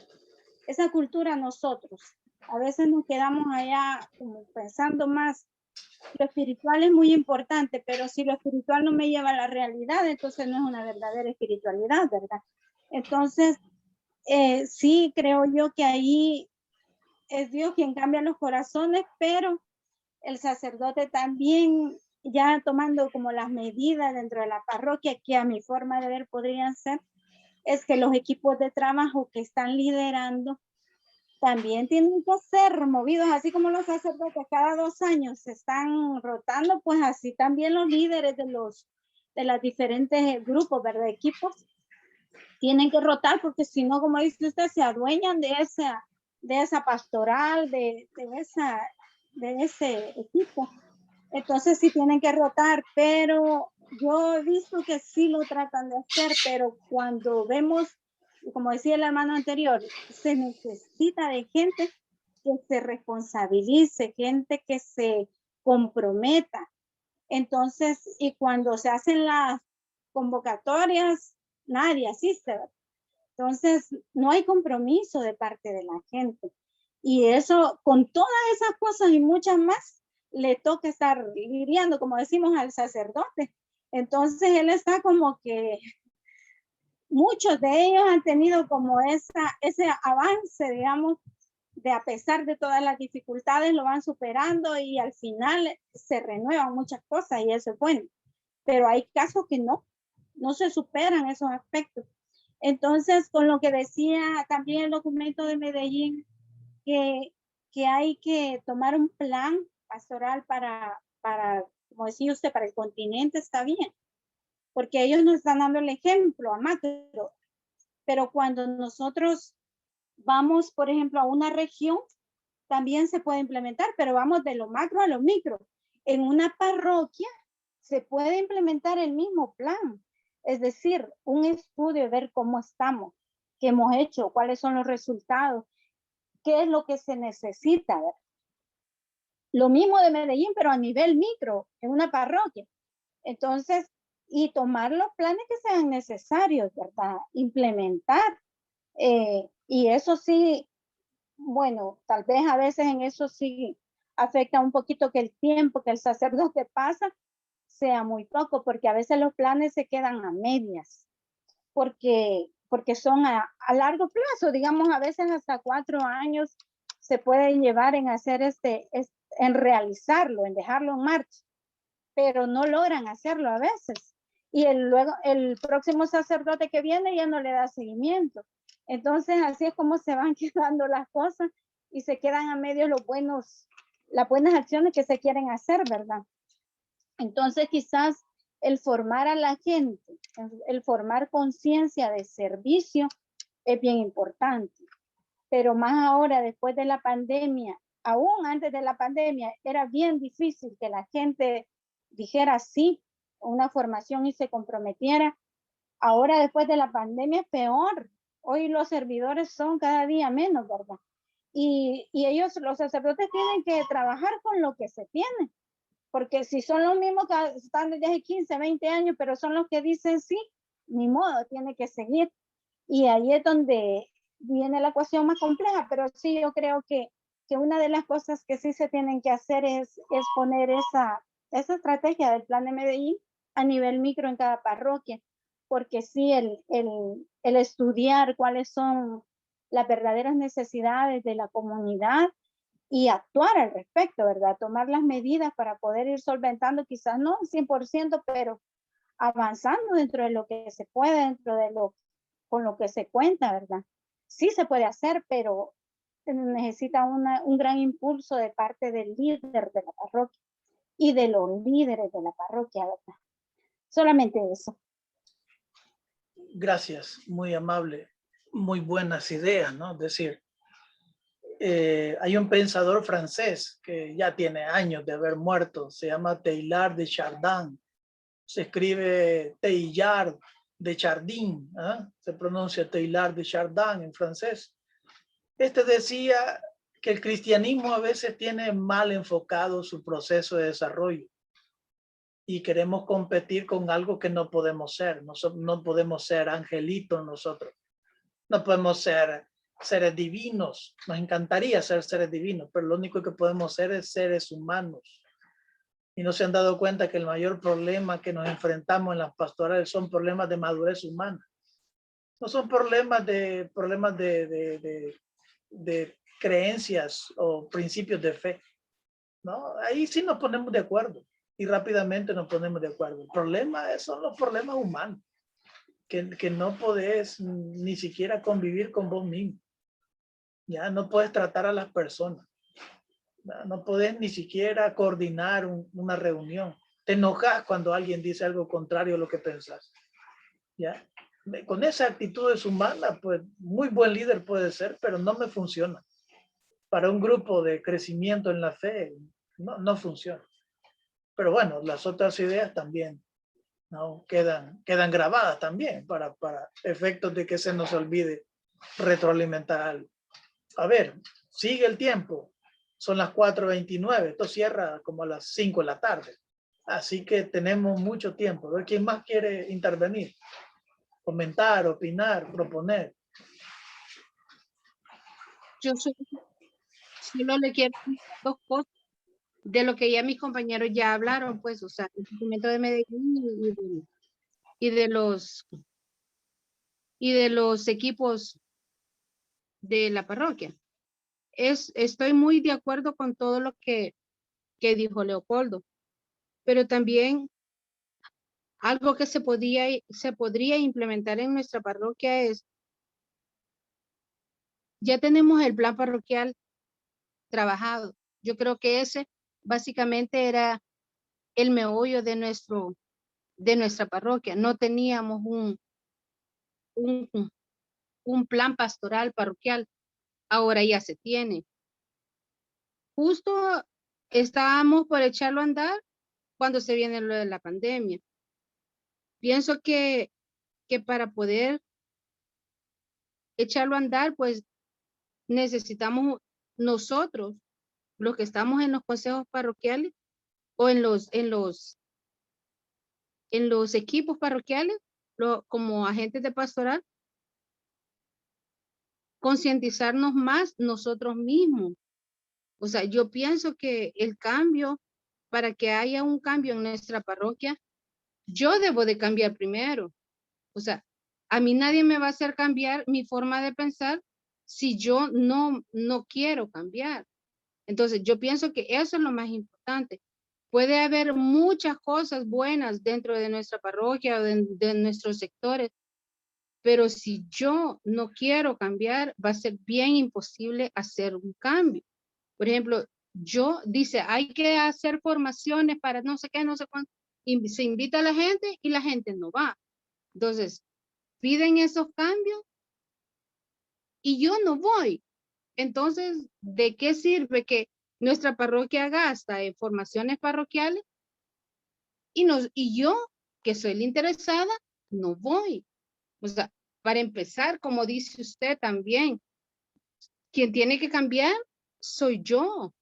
cultura nosotros. A veces nos quedamos allá como pensando más. Lo espiritual es muy importante, pero si lo espiritual no me lleva a la realidad, entonces no es una verdadera espiritualidad, ¿verdad? Entonces, sí creo yo que ahí es Dios quien cambia los corazones, pero el sacerdote también, ya tomando como las medidas dentro de la parroquia, que a mi forma de ver podrían ser, es que los equipos de trabajo que están liderando también tienen que ser movidos, así como los sacerdotes cada 2 años se están rotando, pues así también los líderes de los diferentes grupos, ¿verdad? Equipos, tienen que rotar, porque si no, como dice usted, se adueñan de esa pastoral, de ese equipo. Entonces sí tienen que rotar, pero yo he visto que sí lo tratan de hacer, pero cuando vemos, como decía el hermano anterior, se necesita de gente que se responsabilice, gente que se comprometa. Entonces, y cuando se hacen las convocatorias, nadie asiste. Entonces, no hay compromiso de parte de la gente. Y eso, con todas esas cosas y muchas más, le toca estar lidiando, como decimos, al sacerdote. Entonces, él está como que muchos de ellos han tenido como ese avance, digamos, de a pesar de todas las dificultades lo van superando y al final se renuevan muchas cosas y eso es bueno. Pero hay casos que no se superan esos aspectos. Entonces, con lo que decía también el documento de Medellín, que hay que tomar un plan pastoral para, como decía usted, para el continente, está bien, porque ellos nos están dando el ejemplo a macro, pero cuando nosotros vamos, por ejemplo, a una región, también se puede implementar, pero vamos de lo macro a lo micro. En una parroquia se puede implementar el mismo plan, es decir, un estudio de ver cómo estamos, qué hemos hecho, cuáles son los resultados, qué es lo que se necesita. Lo mismo de Medellín, pero a nivel micro, en una parroquia. Entonces, y tomar los planes que sean necesarios, ¿verdad? Implementar. Y eso sí, bueno, tal vez a veces en eso sí afecta un poquito que el tiempo que el sacerdote pasa sea muy poco, porque a veces los planes se quedan a medias, porque son a largo plazo, digamos, a veces hasta 4 años se pueden llevar en hacer en realizarlo, en dejarlo en marcha, pero no logran hacerlo a veces. Y luego el próximo sacerdote que viene ya no le da seguimiento. Entonces así es como se van quedando las cosas y se quedan a medio las buenas acciones que se quieren hacer, ¿verdad? Entonces quizás el formar a la gente, el formar conciencia de servicio es bien importante. Pero más ahora, después de la pandemia, aún antes de la pandemia, era bien difícil que la gente dijera sí a una formación y se comprometiera. Ahora, después de la pandemia, peor. Hoy los servidores son cada día menos, ¿verdad? Y ellos, los sacerdotes, tienen que trabajar con lo que se tiene. Porque si son los mismos que están desde hace 15, 20 años, pero son los que dicen sí, ni modo, tiene que seguir. Y ahí es donde viene la cuestión más compleja, pero sí yo creo que una de las cosas que sí se tienen que hacer es poner esa estrategia del plan de Medellín a nivel micro en cada parroquia, porque sí el estudiar cuáles son las verdaderas necesidades de la comunidad y actuar al respecto, ¿verdad? Tomar las medidas para poder ir solventando, quizás no 100%, pero avanzando dentro de lo que se puede, dentro de con lo que se cuenta, ¿verdad? Sí se puede hacer, pero necesita un gran impulso de parte del líder de la parroquia y de los líderes de la parroquia, ¿verdad? Solamente eso. Gracias, muy amable, muy buenas ideas, ¿no? Es decir, hay un pensador francés que ya tiene años de haber muerto, se llama Teilhard de Chardin, se escribe Teilhard de Chardin, ¿eh? Se pronuncia Teilhard de Chardin en francés. Este decía que el cristianismo a veces tiene mal enfocado su proceso de desarrollo y queremos competir con algo que no podemos ser. No podemos ser angelitos nosotros, no podemos ser seres divinos. Nos encantaría ser seres divinos, pero lo único que podemos ser es seres humanos. Y no se han dado cuenta que el mayor problema que nos enfrentamos en las pastorales son problemas de madurez humana. No son problemas de creencias o principios de fe, ¿no? Ahí sí nos ponemos de acuerdo y rápidamente nos ponemos de acuerdo. El problema son los problemas humanos, que no podés ni siquiera convivir con vos mismo. Ya no puedes tratar a las personas. No podés ni siquiera coordinar una reunión. Te enojas cuando alguien dice algo contrario a lo que pensás. ¿Ya? Con esa actitud humana, pues muy buen líder puede ser, pero no me funciona. Para un grupo de crecimiento en la fe, no funciona. Pero bueno, las otras ideas también, ¿no? quedan grabadas también para efectos de que se nos olvide retroalimentar algo. A ver, sigue el tiempo. Son las 4:29. Esto cierra como a las 5 de la tarde. Así que tenemos mucho tiempo. A ver, ¿quién más quiere intervenir? Comentar, opinar, proponer. Yo solo le quiero decir 2 cosas de lo que ya mis compañeros ya hablaron, pues, o sea, el documento de Medellín y de los equipos de la parroquia. estoy muy de acuerdo con todo lo que dijo Leopoldo, pero también algo que se podría implementar en nuestra parroquia es, ya tenemos el plan parroquial trabajado. Yo creo que ese básicamente era el meollo de nuestra parroquia. No teníamos un plan pastoral parroquial. Ahora ya se tiene. Justo estábamos por echarlo a andar cuando se viene lo de la pandemia. Pienso que para poder echarlo a andar, pues necesitamos nosotros, los que estamos en los consejos parroquiales o en los equipos parroquiales, como agentes de pastoral, concientizarnos más nosotros mismos. O sea, yo pienso que el cambio, para que haya un cambio en nuestra parroquia, yo debo de cambiar primero. O sea, a mí nadie me va a hacer cambiar mi forma de pensar si yo no quiero cambiar. Entonces, yo pienso que eso es lo más importante. Puede haber muchas cosas buenas dentro de nuestra parroquia o de nuestros sectores, pero si yo no quiero cambiar, va a ser bien imposible hacer un cambio. Por ejemplo, dice, hay que hacer formaciones para no sé qué, no sé cuánto, y se invita a la gente y la gente no va. Entonces, piden esos cambios y yo no voy. Entonces, ¿de qué sirve que nuestra parroquia gasta en formaciones parroquiales y yo, que soy la interesada, no voy? O sea, para empezar, como dice usted también, quien tiene que cambiar soy yo.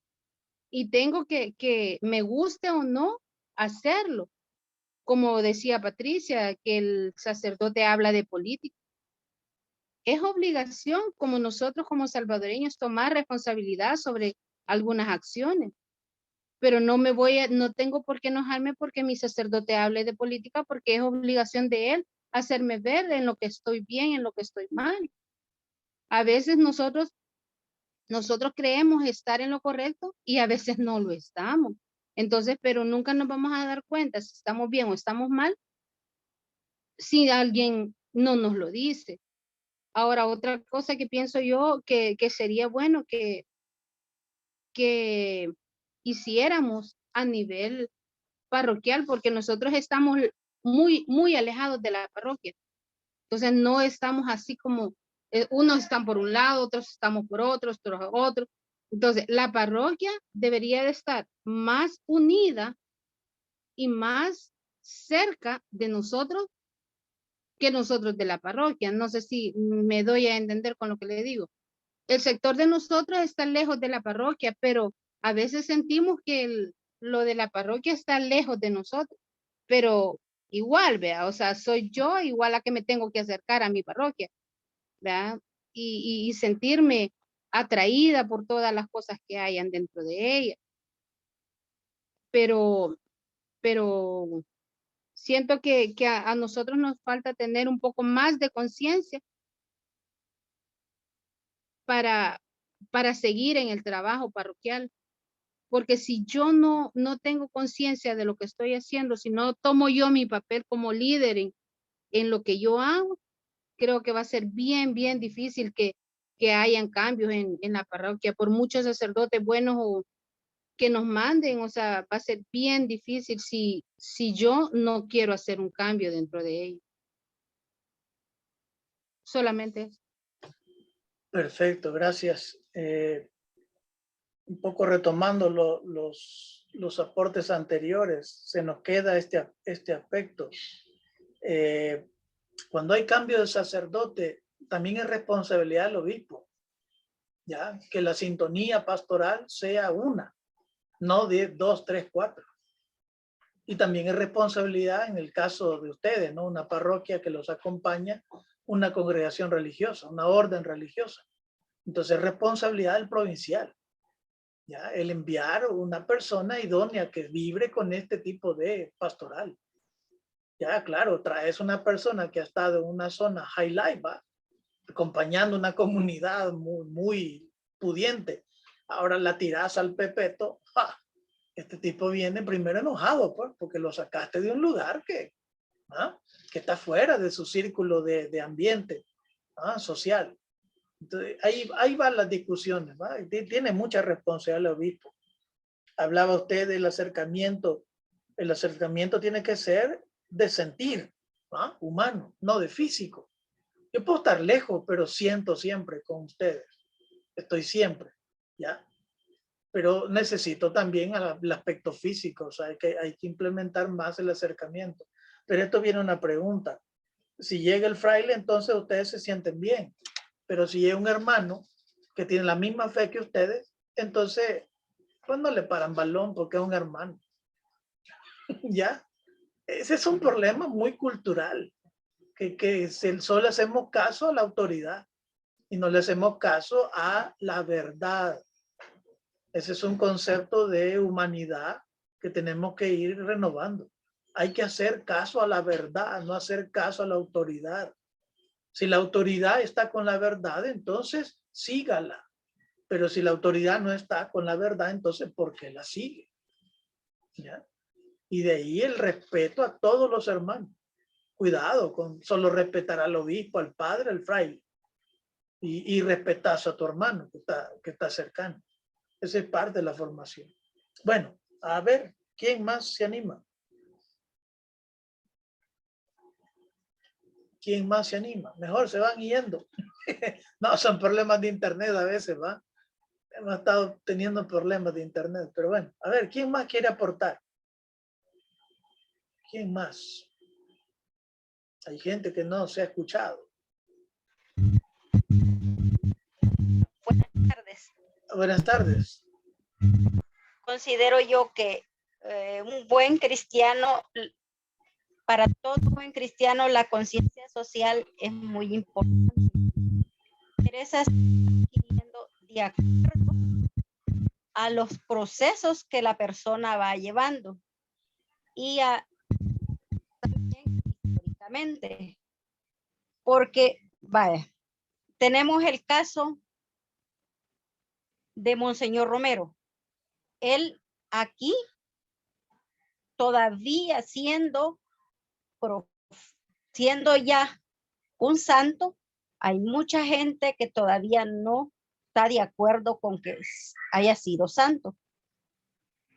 Y tengo que me guste o no, hacerlo. Como decía Patricia, que el sacerdote habla de política. Es obligación como nosotros como salvadoreños tomar responsabilidad sobre algunas acciones. Pero no tengo por qué enojarme porque mi sacerdote hable de política, porque es obligación de él hacerme ver en lo que estoy bien, en lo que estoy mal. A veces nosotros creemos estar en lo correcto y a veces no lo estamos. Entonces, pero nunca nos vamos a dar cuenta si estamos bien o estamos mal si alguien no nos lo dice. Ahora, otra cosa que pienso yo que sería bueno que hiciéramos a nivel parroquial, porque nosotros estamos muy, muy alejados de la parroquia. Entonces, no estamos así como, unos están por un lado, otros estamos por otros otro. Entonces, la parroquia debería de estar más unida y más cerca de nosotros que nosotros de la parroquia. No sé si me doy a entender con lo que le digo. El sector de nosotros está lejos de la parroquia, pero a veces sentimos que lo de la parroquia está lejos de nosotros, pero igual, vea, o sea, soy yo igual a que me tengo que acercar a mi parroquia, ¿verdad? Y sentirme atraída por todas las cosas que hayan dentro de ella. Pero siento que a nosotros nos falta tener un poco más de conciencia para seguir en el trabajo parroquial. Porque si yo no tengo conciencia de lo que estoy haciendo, si no tomo yo mi papel como líder en lo que yo hago, creo que va a ser bien, bien difícil que hayan cambios en la parroquia. Por muchos sacerdotes buenos que nos manden, o sea, va a ser bien difícil si yo no quiero hacer un cambio dentro de ellos. Solamente eso. Perfecto, gracias. Un poco retomando los aportes anteriores, se nos queda este aspecto. Cuando hay cambio de sacerdote, también es responsabilidad del obispo, ¿ya? Que la sintonía pastoral sea una, no 10, 2, 3, 4. Y también es responsabilidad en el caso de ustedes, ¿no? Una parroquia que los acompaña, una congregación religiosa, una orden religiosa. Entonces es responsabilidad del provincial, ¿ya? El enviar una persona idónea que vibre con este tipo de pastoral. Ya, claro, traes una persona que ha estado en una zona high life, ¿va? Acompañando una comunidad muy, muy pudiente, Ahora la tirás al Pepeto, ¡ja! Este tipo viene primero enojado, pues, porque lo sacaste de un lugar que está fuera de su círculo de ambiente social. Entonces, ahí van las discusiones, ¿va? Tiene mucha responsabilidad el obispo. Hablaba usted del acercamiento. El acercamiento tiene que ser de sentir, humano, no de físico. Yo puedo estar lejos, pero siento siempre con ustedes. Estoy siempre, ¿ya? Pero necesito también el aspecto físico, o sea, hay que implementar más el acercamiento. Pero esto viene una pregunta. Si llega el fraile, entonces ustedes se sienten bien. Pero si llega un hermano que tiene la misma fe que ustedes, entonces, pues no le paran balón porque es un hermano. ¿Ya? Ese es un problema muy cultural, que solo hacemos caso a la autoridad y no le hacemos caso a la verdad. Ese es un concepto de humanidad que tenemos que ir renovando. Hay que hacer caso a la verdad, no hacer caso a la autoridad. Si la autoridad está con la verdad, entonces sígala. Pero si la autoridad no está con la verdad, entonces ¿por qué la sigue? ¿Ya? Y de ahí el respeto a todos los hermanos. Cuidado con solo respetar al obispo, al padre, al fraile. Y respetas a tu hermano que está cercano. Esa es parte de la formación. Bueno, a ver, ¿quién más se anima? ¿Quién más se anima? Mejor se van yendo. No, son problemas de internet a veces, ¿va? Hemos estado teniendo problemas de internet, pero bueno, a ver, ¿quién más quiere aportar? ¿Quién más? Hay gente que no se ha escuchado. Buenas tardes. Buenas tardes. Considero yo que un buen cristiano, para todo buen cristiano, la conciencia social es muy importante. Interesa estar adquiriendo de acuerdo a los procesos que la persona va llevando y también históricamente, porque vaya, tenemos el caso de Monseñor Romero. Él aquí todavía siendo ya un santo, hay mucha gente que todavía no está de acuerdo con que haya sido santo,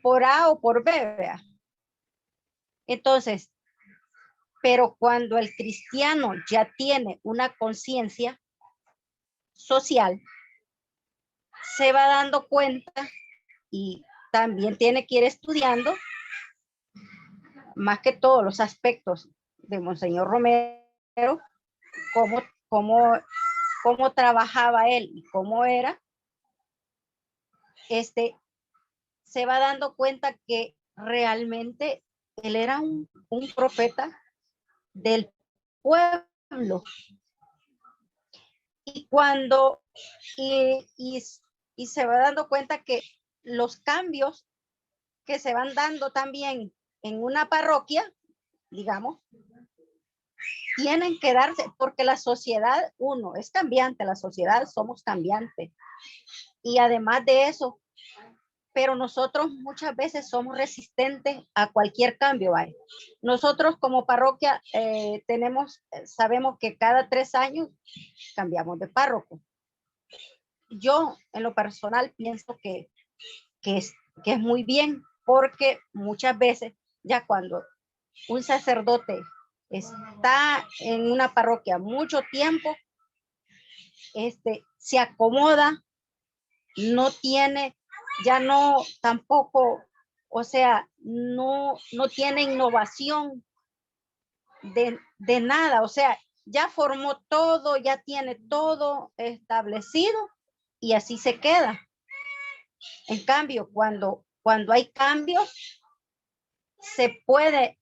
por A o por B, ¿verdad? Entonces, pero cuando el cristiano ya tiene una conciencia social, se va dando cuenta y también tiene que ir estudiando más que todos los aspectos de Monseñor Romero, cómo trabajaba él y cómo era, se va dando cuenta que realmente él era un profeta del pueblo. Y cuando, y se va dando cuenta que los cambios que se van dando también en una parroquia, digamos, tienen que darse, porque la sociedad, uno, es cambiante, la sociedad somos cambiantes. Y además de eso, pero nosotros muchas veces somos resistentes a cualquier cambio. ¿Vale? Nosotros como parroquia sabemos que cada 3 años cambiamos de párroco. Yo en lo personal pienso que es muy bien, porque muchas veces ya cuando un sacerdote está en una parroquia mucho tiempo, se acomoda, no tiene, ya no tampoco, o sea, no tiene innovación de nada, o sea, ya formó todo, ya tiene todo establecido y así se queda. En cambio, cuando hay cambios, se puede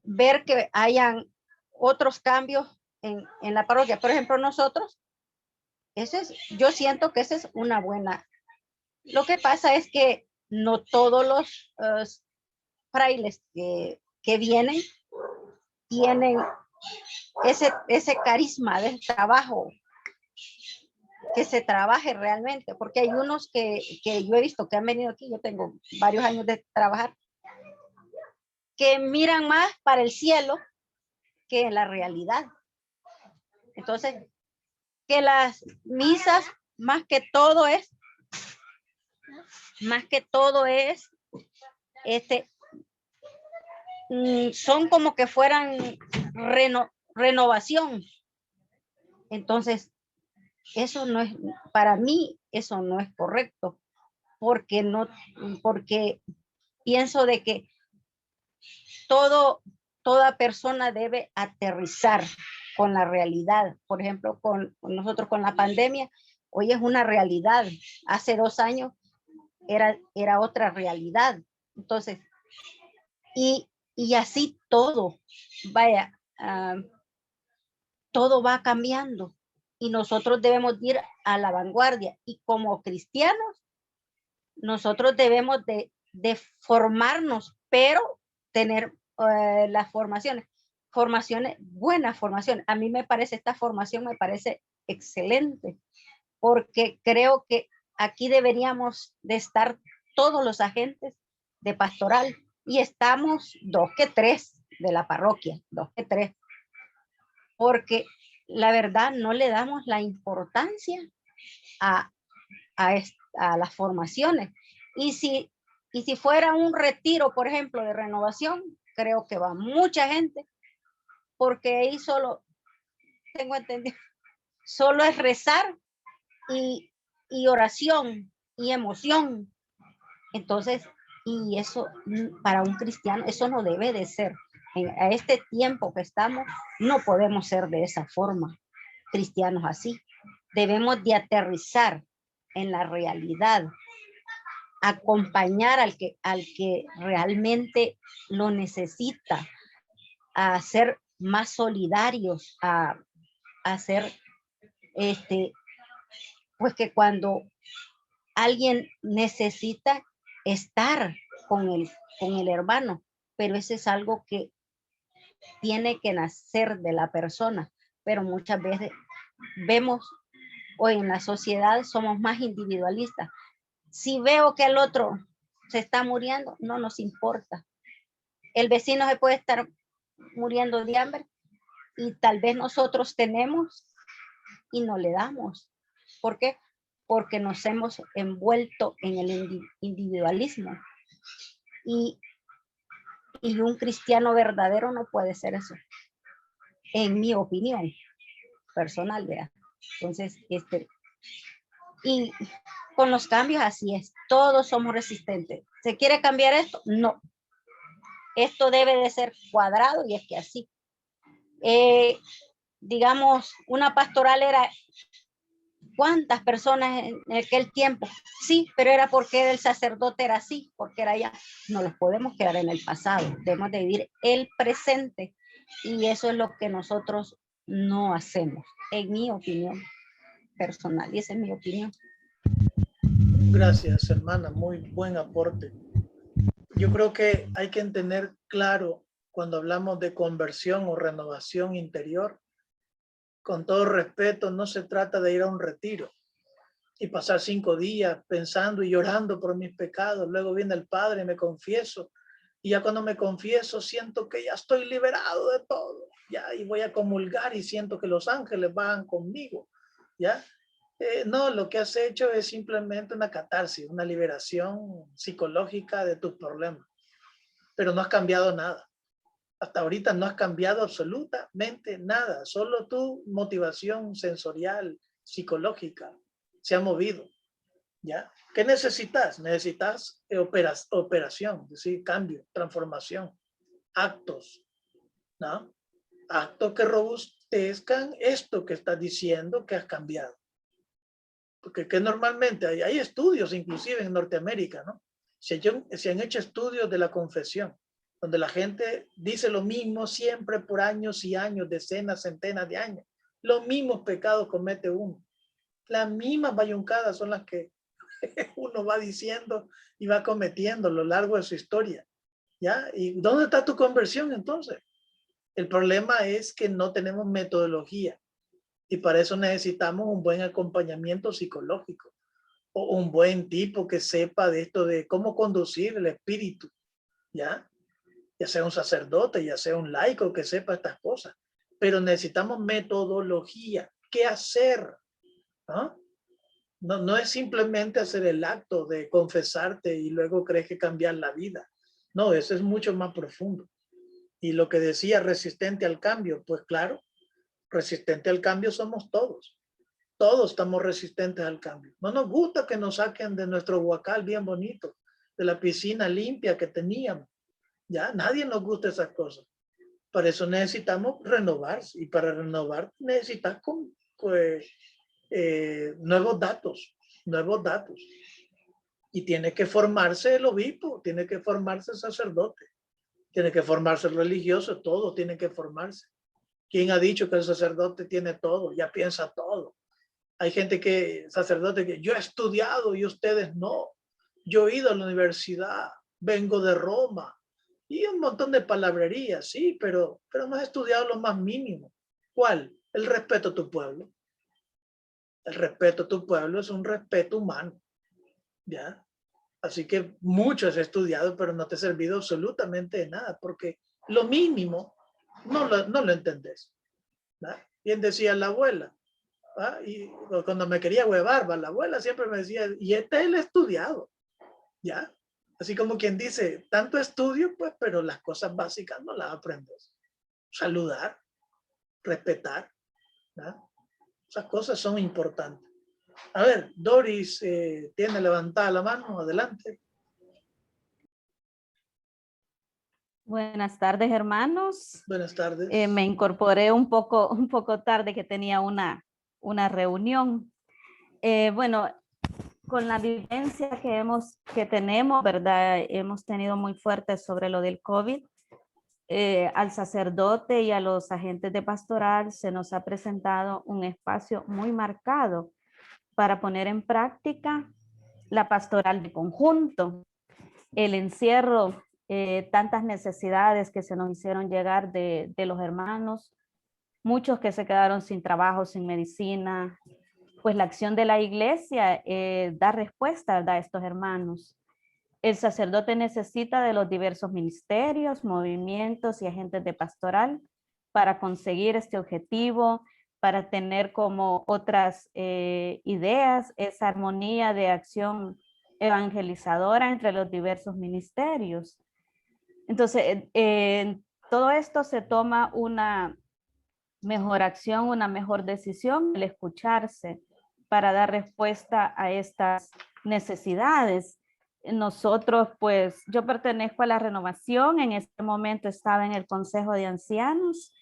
ver que hayan otros cambios en la parroquia. Por ejemplo, nosotros, yo siento que esa es una buena. Lo que pasa es que no todos los frailes que vienen tienen ese carisma de trabajo que se trabaje realmente, porque hay unos que yo he visto que han venido aquí, yo tengo varios años de trabajar, que miran más para el cielo que en la realidad. Entonces, que las misas más que todo es son como que fueran renovación. Entonces, eso no es, para mí, eso no es correcto, porque pienso de que toda persona debe aterrizar con la realidad. Por ejemplo, con nosotros con la pandemia, hoy es una realidad. Hace 2 años era otra realidad. Entonces, y así todo, vaya, todo va cambiando y nosotros debemos ir a la vanguardia. Y como cristianos, nosotros debemos de formarnos, pero tener las formaciones, buenas formaciones. A mí me parece, esta formación me parece excelente, porque creo que aquí deberíamos de estar todos los agentes de pastoral, y estamos 2 que 3 de la parroquia, 2 que 3, porque la verdad no le damos la importancia a las formaciones. Y si fuera un retiro, por ejemplo, de renovación, creo que va mucha gente, porque ahí solo, tengo entendido, solo es rezar y oración y emoción. Entonces, y eso para un cristiano, eso no debe de ser. A este tiempo que estamos, no podemos ser de esa forma, cristianos así. Debemos de aterrizar en la realidad, acompañar al que realmente lo necesita, a ser más solidarios, a ser, pues que cuando alguien necesita estar con el hermano, pero eso es algo que tiene que nacer de la persona. Pero muchas veces vemos hoy en la sociedad, somos más individualistas. Si veo que el otro se está muriendo, no nos importa. El vecino se puede estar muriendo de hambre y tal vez nosotros tenemos y no le damos. ¿Por qué? Porque nos hemos envuelto en el individualismo. Y un cristiano verdadero no puede ser eso, en mi opinión personal, ¿verdad? Entonces, y con los cambios así es, todos somos resistentes. ¿Se quiere cambiar esto? No. Esto debe de ser cuadrado y es que así. Digamos, una pastoral era ¿cuántas personas en aquel tiempo? Sí, pero era porque el sacerdote era así, porque era allá. No los podemos quedar en el pasado, debemos de vivir el presente, y eso es lo que nosotros no hacemos, en mi opinión personal, y esa es mi opinión. Gracias, hermana, muy buen aporte. Yo creo que hay que tener claro cuando hablamos de conversión o renovación interior, con todo respeto, no se trata de ir a un retiro y pasar 5 días pensando y llorando por mis pecados. Luego viene el Padre y me confieso, y ya cuando me confieso siento que ya estoy liberado de todo, ya, y voy a comulgar y siento que los ángeles van conmigo, ya. No, lo que has hecho es simplemente una catarsis, una liberación psicológica de tus problemas, pero no has cambiado nada. Hasta ahorita no has cambiado absolutamente nada, solo tu motivación sensorial, psicológica, se ha movido, ¿ya? ¿Qué necesitas? Necesitas operación, es decir, cambio, transformación, actos, ¿no? Actos que robustezcan esto que estás diciendo que has cambiado. Porque que normalmente hay estudios, inclusive en Norteamérica, ¿no? Se han hecho estudios de la confesión, donde la gente dice lo mismo siempre por años y años, decenas, centenas de años. Los mismos pecados comete uno. Las mismas bayuncadas son las que uno va diciendo y va cometiendo a lo largo de su historia, ¿ya? ¿Y dónde está tu conversión entonces? El problema es que no tenemos metodología. Y para eso necesitamos un buen acompañamiento psicológico o un buen tipo que sepa de esto de cómo conducir el espíritu, ¿ya? Ya sea un sacerdote, ya sea un laico que sepa estas cosas. Pero necesitamos metodología. ¿Qué hacer? ¿No? No es simplemente hacer el acto de confesarte y luego crees que cambiar la vida. No, eso es mucho más profundo. Y lo que decía resistente al cambio, pues claro, resistente al cambio somos todos. Todos estamos resistentes al cambio. No nos gusta que nos saquen de nuestro huacal bien bonito, de la piscina limpia que teníamos. Ya, nadie nos gusta esas cosas. Para eso necesitamos renovarse. Y para renovar necesitas pues, nuevos datos. Y tiene que formarse el obispo, tiene que formarse el sacerdote, tiene que formarse el religioso, todo tiene que formarse. ¿Quién ha dicho que el sacerdote tiene todo? Ya piensa todo. Hay gente sacerdote que yo he estudiado y ustedes no. Yo he ido a la universidad, vengo de Roma y un montón de palabrerías, sí, pero no has estudiado lo más mínimo. ¿Cuál? El respeto a tu pueblo. El respeto a tu pueblo es un respeto humano, ¿ya? Así que mucho has estudiado, pero no te ha servido absolutamente de nada, porque lo mínimo no lo entendés. ¿Verdad? Bien decía la abuela, ¿verdad? Y cuando me quería huevar, la abuela siempre me decía, y este es el estudiado, ¿ya? Así como quien dice, tanto estudio, pues, pero las cosas básicas no las aprendes. Saludar, respetar, ¿verdad? Esas cosas son importantes. A ver, Doris tiene levantada la mano, adelante. Buenas tardes, hermanos. Buenas tardes. Me incorporé un poco tarde, que tenía una reunión. Bueno, con la vivencia que tenemos, ¿verdad? Hemos tenido muy fuerte sobre lo del COVID. Al sacerdote y a los agentes de pastoral se nos ha presentado un espacio muy marcado para poner en práctica la pastoral de conjunto. El encierro, tantas necesidades que se nos hicieron llegar de los hermanos, muchos que se quedaron sin trabajo, sin medicina, pues la acción de la iglesia da respuesta, ¿verdad?, a estos hermanos. El sacerdote necesita de los diversos ministerios, movimientos y agentes de pastoral para conseguir este objetivo, para tener como otras ideas, esa armonía de acción evangelizadora entre los diversos ministerios. Entonces, todo esto se toma una mejor acción, una mejor decisión, el escucharse para dar respuesta a estas necesidades. Nosotros, pues, yo pertenezco a la Renovación, en este momento estaba en el Consejo de Ancianos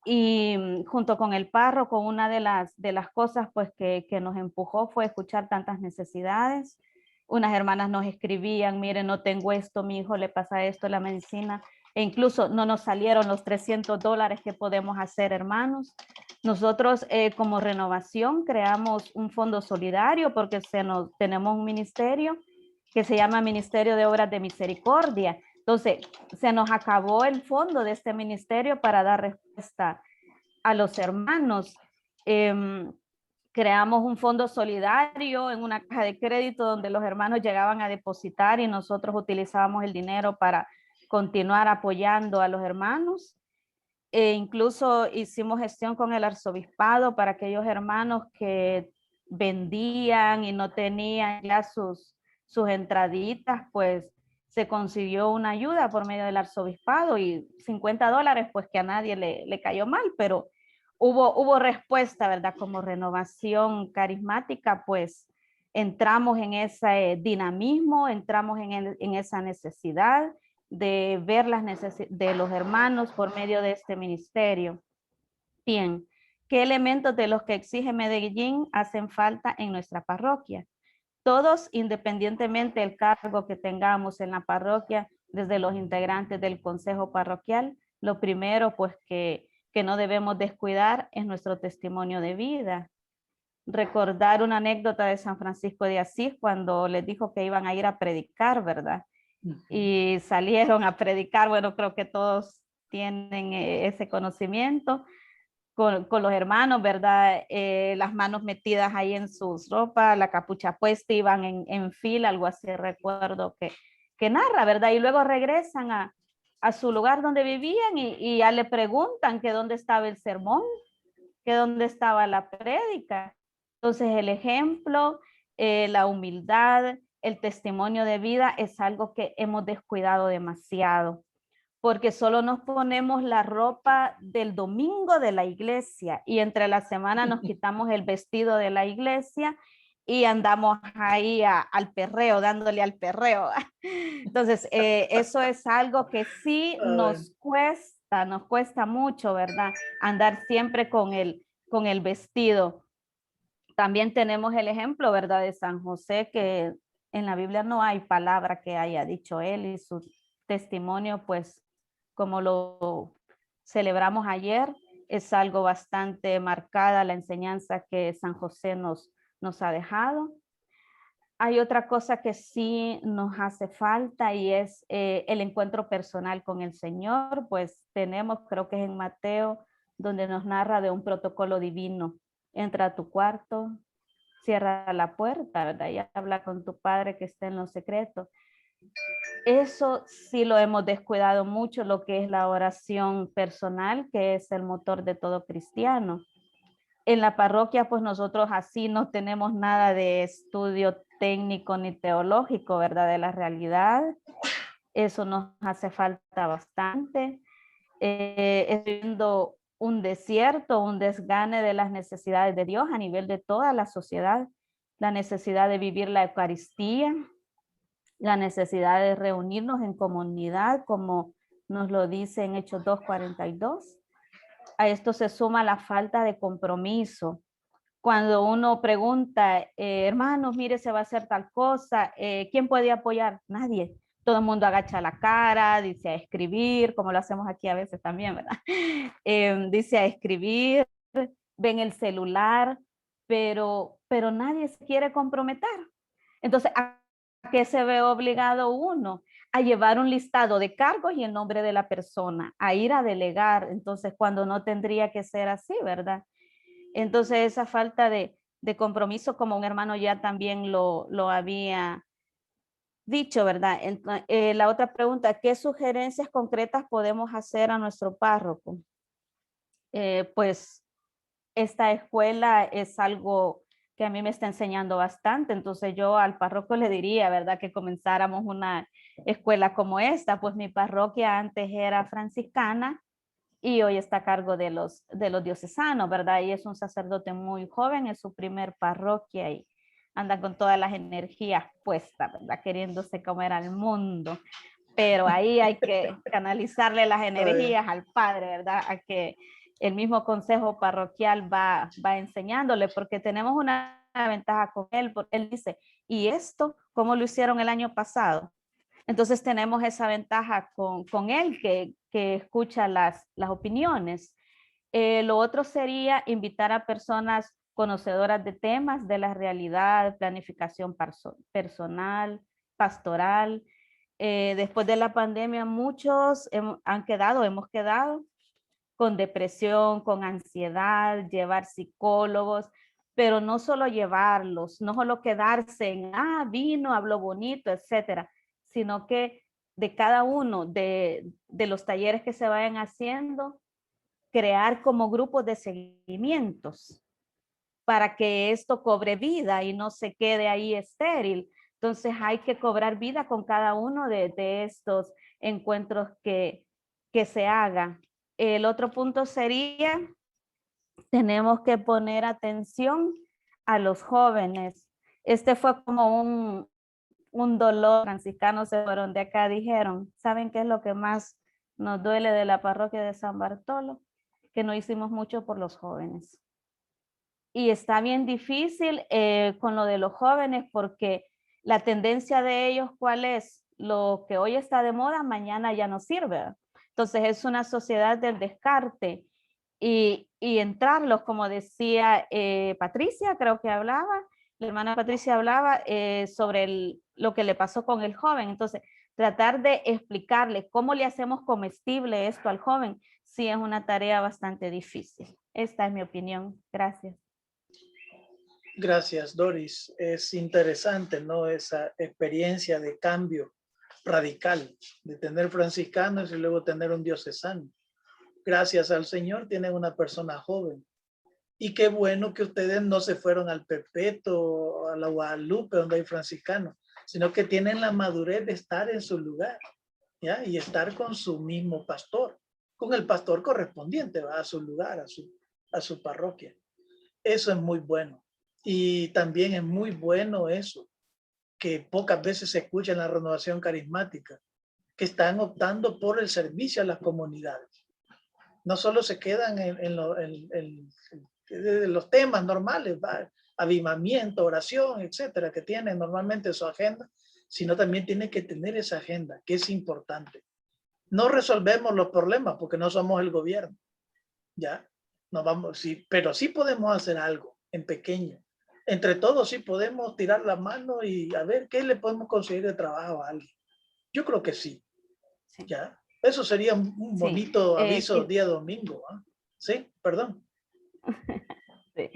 y junto con el párroco, una de las cosas pues que nos empujó fue escuchar tantas necesidades. Unas hermanas nos escribían, miren, no tengo esto, mi hijo le pasa esto, la medicina, e incluso no nos salieron los $300 que podemos hacer, hermanos. Nosotros como Renovación creamos un fondo solidario porque tenemos un ministerio que se llama Ministerio de Obras de Misericordia. Entonces, se nos acabó el fondo de este ministerio para dar respuesta a los hermanos. Creamos un fondo solidario en una caja de crédito donde los hermanos llegaban a depositar y nosotros utilizábamos el dinero para continuar apoyando a los hermanos. Incluso hicimos gestión con el arzobispado para aquellos hermanos que vendían y no tenían ya sus entraditas, pues se consiguió una ayuda por medio del arzobispado y $50, pues que a nadie le cayó mal, pero hubo respuesta, ¿verdad? Como Renovación Carismática, pues entramos en ese dinamismo, entramos en esa necesidad de ver las necesidades de los hermanos por medio de este ministerio. Bien, ¿qué elementos de los que exige Medellín hacen falta en nuestra parroquia? Todos, independientemente del cargo que tengamos en la parroquia, desde los integrantes del consejo parroquial, lo primero pues que no debemos descuidar es nuestro testimonio de vida. Recordar una anécdota de San Francisco de Asís cuando les dijo que iban a ir a predicar, ¿verdad? Y salieron a predicar. Bueno, creo que todos tienen ese conocimiento. con los hermanos, ¿verdad? Las manos metidas ahí en sus ropas, la capucha puesta, iban en fila, algo así recuerdo que narra, ¿verdad? Y luego regresan a su lugar donde vivían y ya le preguntan que dónde estaba el sermón, que dónde estaba la prédica. Entonces el ejemplo, la humildad, el testimonio de vida es algo que hemos descuidado demasiado, porque solo nos ponemos la ropa del domingo de la iglesia y entre la semana nos quitamos el vestido de la iglesia y andamos ahí al perreo, dándole al perreo. Entonces, eso es algo que sí nos cuesta mucho, ¿verdad? Andar siempre con el vestido. También tenemos el ejemplo, ¿verdad? De San José, que en la Biblia no hay palabra que haya dicho él y su testimonio, pues, como lo celebramos ayer, es algo bastante marcada la enseñanza que San José nos ha dejado. Hay otra cosa que sí nos hace falta y es el encuentro personal con el Señor, pues tenemos, creo que es en Mateo, donde nos narra de un protocolo divino. Entra a tu cuarto, cierra la puerta, ¿verdad? Y habla con tu Padre que está en lo secreto. Eso sí lo hemos descuidado mucho, lo que es la oración personal, que es el motor de todo cristiano. En la parroquia, pues nosotros así no tenemos nada de estudio técnico ni teológico, ¿verdad? De la realidad. Eso nos hace falta bastante. Siendo un desierto, un desgane de las necesidades de Dios a nivel de toda la sociedad, la necesidad de vivir la Eucaristía, la necesidad de reunirnos en comunidad, como nos lo dice en Hechos 2:42. A esto se suma la falta de compromiso. Cuando uno pregunta, hermanos, mire, se va a hacer tal cosa, ¿quién puede apoyar? Nadie. Todo el mundo agacha la cara, dice a escribir, como lo hacemos aquí a veces también, ¿verdad? Dice a escribir, ven el celular, pero nadie se quiere comprometer. Entonces, ¿a qué se ve obligado uno? A llevar un listado de cargos y el nombre de la persona, a ir a delegar, entonces cuando no tendría que ser así, ¿verdad? Entonces esa falta de compromiso, como un hermano ya también lo había dicho, ¿verdad? La otra pregunta, ¿qué sugerencias concretas podemos hacer a nuestro párroco? Pues esta escuela es algo que a mí me está enseñando bastante, entonces yo al párroco le diría, ¿verdad? Que comenzáramos una escuela como esta, pues mi parroquia antes era franciscana y hoy está a cargo de los diocesanos, ¿verdad? Y es un sacerdote muy joven, es su primer parroquia y anda con todas las energías puestas, ¿verdad? Queriéndose comer al mundo, pero ahí hay que canalizarle las energías al padre, ¿verdad? A que el mismo consejo parroquial va enseñándole, porque tenemos una ventaja con él, porque él dice, ¿y esto cómo lo hicieron el año pasado? Entonces tenemos esa ventaja con él que escucha las opiniones. Lo otro sería invitar a personas conocedoras de temas de la realidad, planificación personal, pastoral. Después de la pandemia muchos hemos quedado con depresión, con ansiedad, llevar psicólogos, pero no solo llevarlos, no solo quedarse en, vino, habló bonito, etcétera, sino que de cada uno de los talleres que se vayan haciendo, crear como grupos de seguimientos para que esto cobre vida y no se quede ahí estéril. Entonces hay que cobrar vida con cada uno de estos encuentros que se hagan. El otro punto sería, tenemos que poner atención a los jóvenes. Este fue como un dolor. Franciscanos se fueron de acá, dijeron, ¿saben qué es lo que más nos duele de la parroquia de San Bartolo? Que no hicimos mucho por los jóvenes. Y está bien difícil con lo de los jóvenes porque la tendencia de ellos, ¿cuál es? Lo que hoy está de moda, mañana ya no sirve. Entonces es una sociedad del descarte y entrarlos, como decía Patricia, creo que hablaba, la hermana Patricia hablaba sobre lo que le pasó con el joven. Entonces tratar de explicarle cómo le hacemos comestible esto al joven, sí es una tarea bastante difícil. Esta es mi opinión. Gracias. Gracias, Doris. Es interesante, ¿no? Esa experiencia de cambio radical, de tener franciscanos y luego tener un diocesano. Gracias al Señor tienen una persona joven. Y qué bueno que ustedes no se fueron al Perpetuo, a la Guadalupe, donde hay franciscanos, sino que tienen la madurez de estar en su lugar, ¿ya? Y estar con su mismo pastor, con el pastor correspondiente, ¿va? A su lugar, a su parroquia. Eso es muy bueno. Y también es muy bueno eso, que pocas veces se escucha en la renovación carismática, que están optando por el servicio a las comunidades. No solo se quedan en los temas normales, ¿va? Avivamiento, oración, etcétera, que tienen normalmente su agenda, sino también tienen que tener esa agenda, que es importante. No resolvemos los problemas porque no somos el gobierno, ¿ya? No vamos, sí, pero sí podemos hacer algo en pequeño. Entre todos sí podemos tirar la mano y a ver qué le podemos conseguir de trabajo a alguien. Yo creo que sí, Sí. ¿ya? Eso sería un bonito aviso y- día domingo, ¿eh? Sí, perdón. Sí.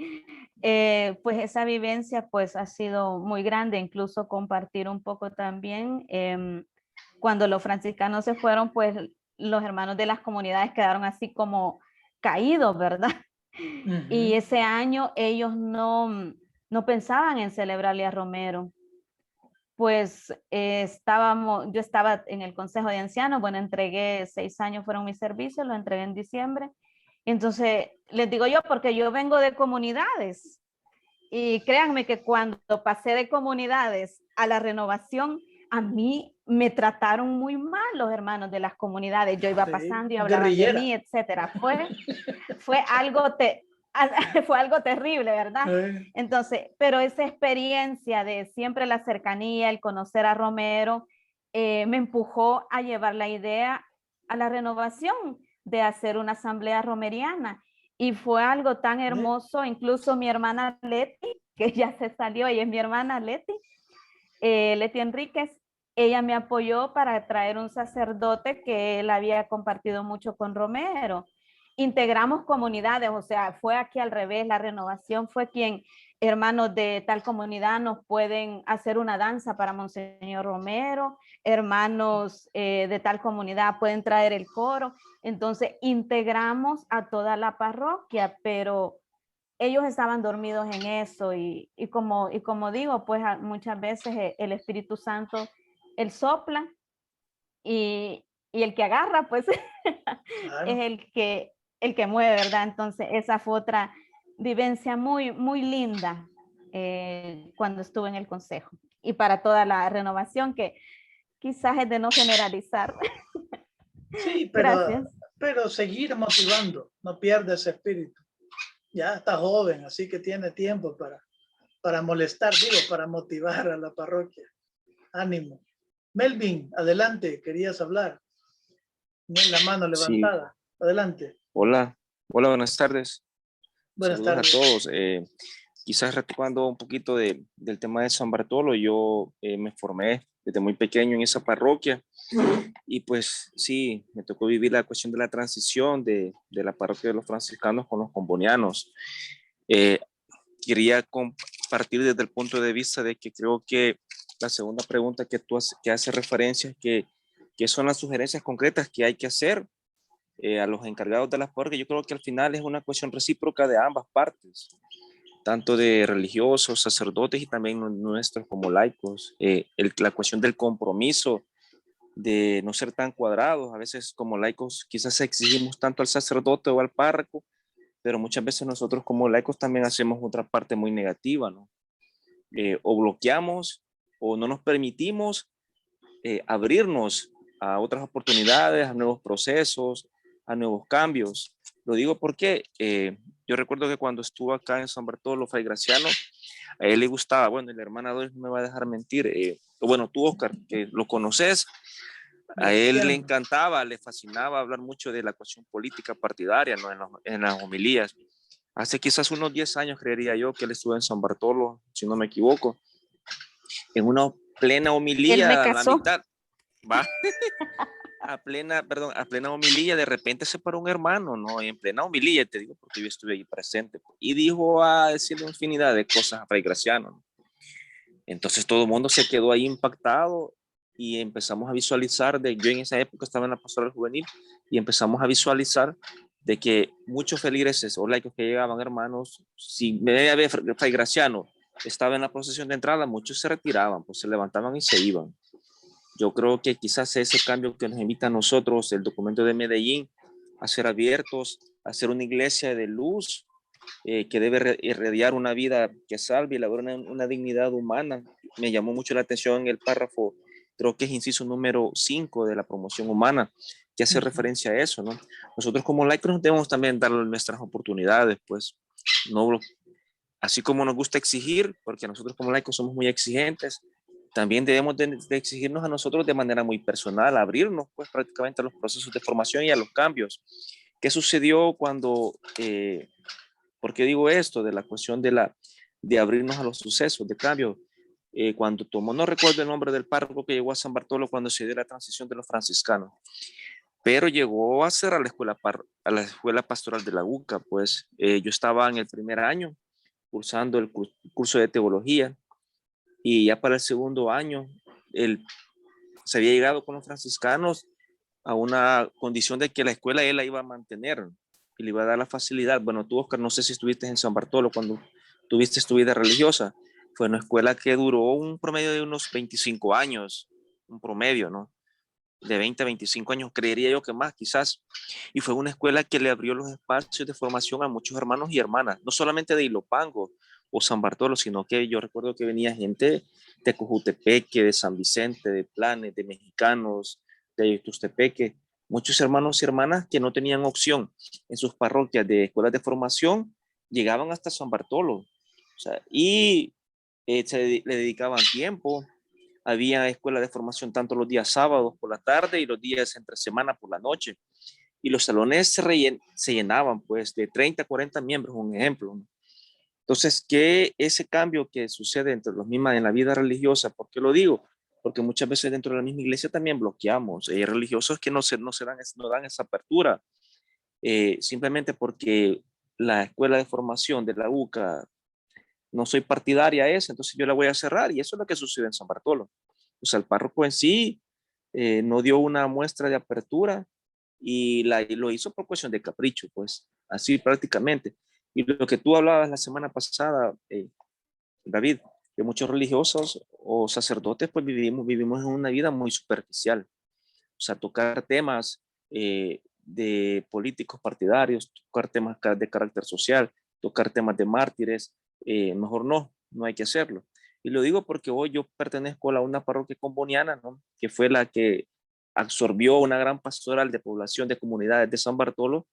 Pues esa vivencia pues ha sido muy grande, incluso compartir un poco también. Cuando los franciscanos se fueron, pues los hermanos de las comunidades quedaron así como caídos, ¿verdad? Y ese año ellos no pensaban en celebrarle a Romero. Pues yo estaba en el Consejo de Ancianos, bueno, entregué 6 años, fueron mis servicios, lo entregué en diciembre. Entonces, les digo yo, porque yo vengo de comunidades y créanme que cuando pasé de comunidades a la renovación, a mí me trataron muy mal los hermanos de las comunidades. Yo iba pasando y hablaban guerrillera. de mí, etcétera. Fue fue algo terrible, ¿verdad? Entonces, pero esa experiencia de siempre la cercanía, el conocer a Romero, me empujó a llevar la idea a la renovación de hacer una asamblea romeriana. Y fue algo tan hermoso, incluso mi hermana Leti, que ya se salió, ella es mi hermana Leti Enríquez, ella me apoyó para traer un sacerdote que él había compartido mucho con Romero. Integramos comunidades, o sea, fue aquí al revés, la renovación fue quien, hermanos de tal comunidad nos pueden hacer una danza para Monseñor Romero, hermanos de tal comunidad pueden traer el coro, entonces integramos a toda la parroquia, pero ellos estaban dormidos en eso y como digo, pues muchas veces el Espíritu Santo, él sopla y el que agarra, pues Claro. es el que mueve, ¿verdad? Entonces esa fue otra vivencia muy, muy linda cuando estuve en el consejo y para toda la renovación que quizás es de no generalizar. Sí, Gracias. pero seguir motivando, no pierde ese espíritu. Ya está joven, así que tiene tiempo para molestar, digo, para motivar a la parroquia. Ánimo. Melvin, adelante, querías hablar. Tiene la mano Sí, levantada. Adelante. hola, hola, buenas tardes. Buenas Saludos tardes. a todos. Quizás retomando un poquito del tema de San Bartolo, yo me formé desde muy pequeño en esa parroquia y pues sí, me tocó vivir la cuestión de la transición de la parroquia de los franciscanos con los combonianos. Quería compartir desde el punto de vista de que creo que la segunda pregunta que hace referencia es que son las sugerencias concretas que hay que hacer a los encargados de las parroquias. Yo creo que al final es una cuestión recíproca de ambas partes, tanto de religiosos, sacerdotes y también nuestros como laicos. La cuestión del compromiso, de no ser tan cuadrados. A veces como laicos quizás exigimos tanto al sacerdote o al párroco, pero muchas veces nosotros como laicos también hacemos otra parte muy negativa, ¿no? O bloqueamos o no nos permitimos abrirnos a otras oportunidades, a nuevos procesos, a nuevos cambios. Lo digo porque yo recuerdo que cuando estuvo acá en San Bartolo, Fray Graciano, a él le gustaba, bueno, y la hermana Doris no me va a dejar mentir, bueno, tú, Oscar, que lo conoces, a él le encantaba, le fascinaba hablar mucho de la cuestión política partidaria, ¿no? En las homilías. Hace quizás unos 10 años, creería yo, que él estuvo en San Bartolo, si no me equivoco, en una plena Él me homilía a la casó. mitad. Va. A plena homilía, de repente se paró un hermano, ¿no? En plena homilía, te digo, porque yo estuve ahí presente, y dijo a decir una infinidad de cosas a Fray Graciano, ¿no? Entonces todo el mundo se quedó ahí impactado y empezamos a visualizar, yo en esa época estaba en la pastoral juvenil, y empezamos a visualizar de que muchos feligreses o laicos que llegaban, hermanos, si Fray Graciano estaba en la procesión de entrada, muchos se retiraban, pues se levantaban y se iban. Yo creo que quizás ese cambio que nos invita a nosotros, el documento de Medellín, a ser abiertos, a ser una iglesia de luz, que debe irradiar una vida que salve y lograr una dignidad humana. Me llamó mucho la atención el párrafo, creo que es inciso número 5 de la promoción humana, que hace referencia a eso, ¿no? Nosotros como laicos debemos también dar nuestras oportunidades, pues, no, así como nos gusta exigir, porque nosotros como laicos somos muy exigentes, también debemos de exigirnos a nosotros de manera muy personal, abrirnos pues prácticamente a los procesos de formación y a los cambios. ¿Qué sucedió cuando, por qué digo esto? De la cuestión de abrirnos a los sucesos de cambio. Cuando tomó, no recuerdo el nombre del párroco que llegó a San Bartolo cuando se dio la transición de los franciscanos, pero llegó a ser a la escuela pastoral de la UCA, pues yo estaba en el primer año cursando el curso de teología, y ya para el segundo año se había llegado con los franciscanos a una condición de que la escuela él la iba a mantener y le iba a dar la facilidad. Bueno, tú, Oscar, no sé si estuviste en San Bartolo cuando tuviste tu vida religiosa. Fue una escuela que duró un promedio de unos 25 años, un promedio, ¿no? De 20 a 25 años, creería yo que más, quizás. Y fue una escuela que le abrió los espacios de formación a muchos hermanos y hermanas, no solamente de Ilopango o San Bartolo, sino que yo recuerdo que venía gente de Cojutepeque, de San Vicente, de Planes, de Mexicanos, de Tustepeque, muchos hermanos y hermanas que no tenían opción en sus parroquias de escuelas de formación, llegaban hasta San Bartolo, o sea, y le dedicaban tiempo. Había escuelas de formación tanto los días sábados por la tarde y los días entre semana por la noche. Y los salones se llenaban pues de 30 a 40 miembros, un ejemplo, ¿no? Entonces, ¿qué ese cambio que sucede entre los mismos en la vida religiosa? ¿Por qué lo digo? Porque muchas veces dentro de la misma iglesia también bloqueamos. Hay religiosos que no dan esa apertura, simplemente porque la escuela de formación de la UCA no soy partidaria a esa, entonces yo la voy a cerrar, y eso es lo que sucede en San Bartolo. O sea, el párroco en sí no dio una muestra de apertura y lo hizo por cuestión de capricho, pues así prácticamente. Y lo que tú hablabas la semana pasada, David, que muchos religiosos o sacerdotes pues vivimos en una vida muy superficial. O sea, tocar temas de políticos partidarios, tocar temas de carácter social, tocar temas de mártires, mejor no hay que hacerlo. Y lo digo porque hoy yo pertenezco a una parroquia comboniana, ¿no? Que fue la que absorbió una gran pastoral de población de comunidades de San Bartolo,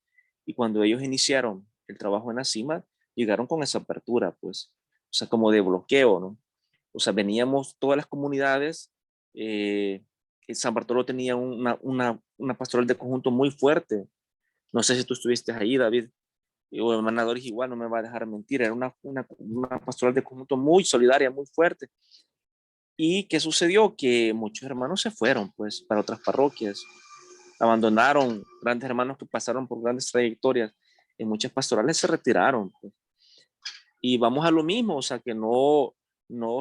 y cuando ellos iniciaron el trabajo en la cima, llegaron con esa apertura, pues, o sea, como de bloqueo, ¿no? O sea, veníamos todas las comunidades, San Bartolo tenía una pastoral de conjunto muy fuerte. No sé si tú estuviste ahí, David, o hermana Doris igual, no me va a dejar mentir, era una pastoral de conjunto muy solidaria, muy fuerte. ¿Y qué sucedió? Que muchos hermanos se fueron, pues, para otras parroquias, abandonaron, grandes hermanos que pasaron por grandes trayectorias en muchas pastorales se retiraron, pues. Y vamos a lo mismo, o sea, que no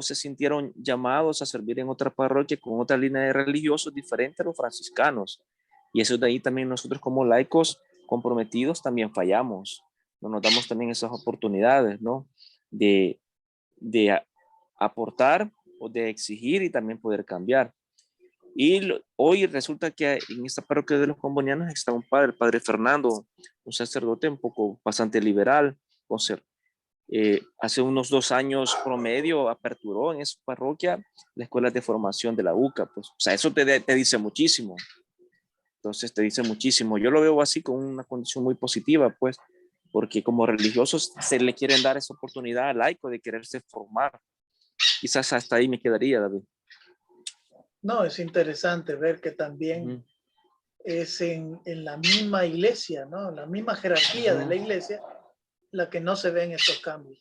se sintieron llamados a servir en otra parroquia con otra línea de religiosos diferente a los franciscanos. Y eso de ahí también nosotros como laicos comprometidos también fallamos. No nos damos también esas oportunidades, ¿no? De aportar o de exigir y también poder cambiar. Y hoy resulta que en esta parroquia de los combonianos está un padre, el padre Fernando, un sacerdote un poco bastante liberal, hace unos 2 años promedio aperturó en esa parroquia la escuela de formación de la UCA, pues, o sea, eso te dice muchísimo. Entonces te dice muchísimo. Yo lo veo así con una condición muy positiva, pues, porque como religiosos se le quieren dar esa oportunidad al laico de quererse formar. Quizás hasta ahí me quedaría, David. No, es interesante ver que también es en la misma iglesia, ¿no? La misma jerarquía de la iglesia, la que no se ven estos cambios,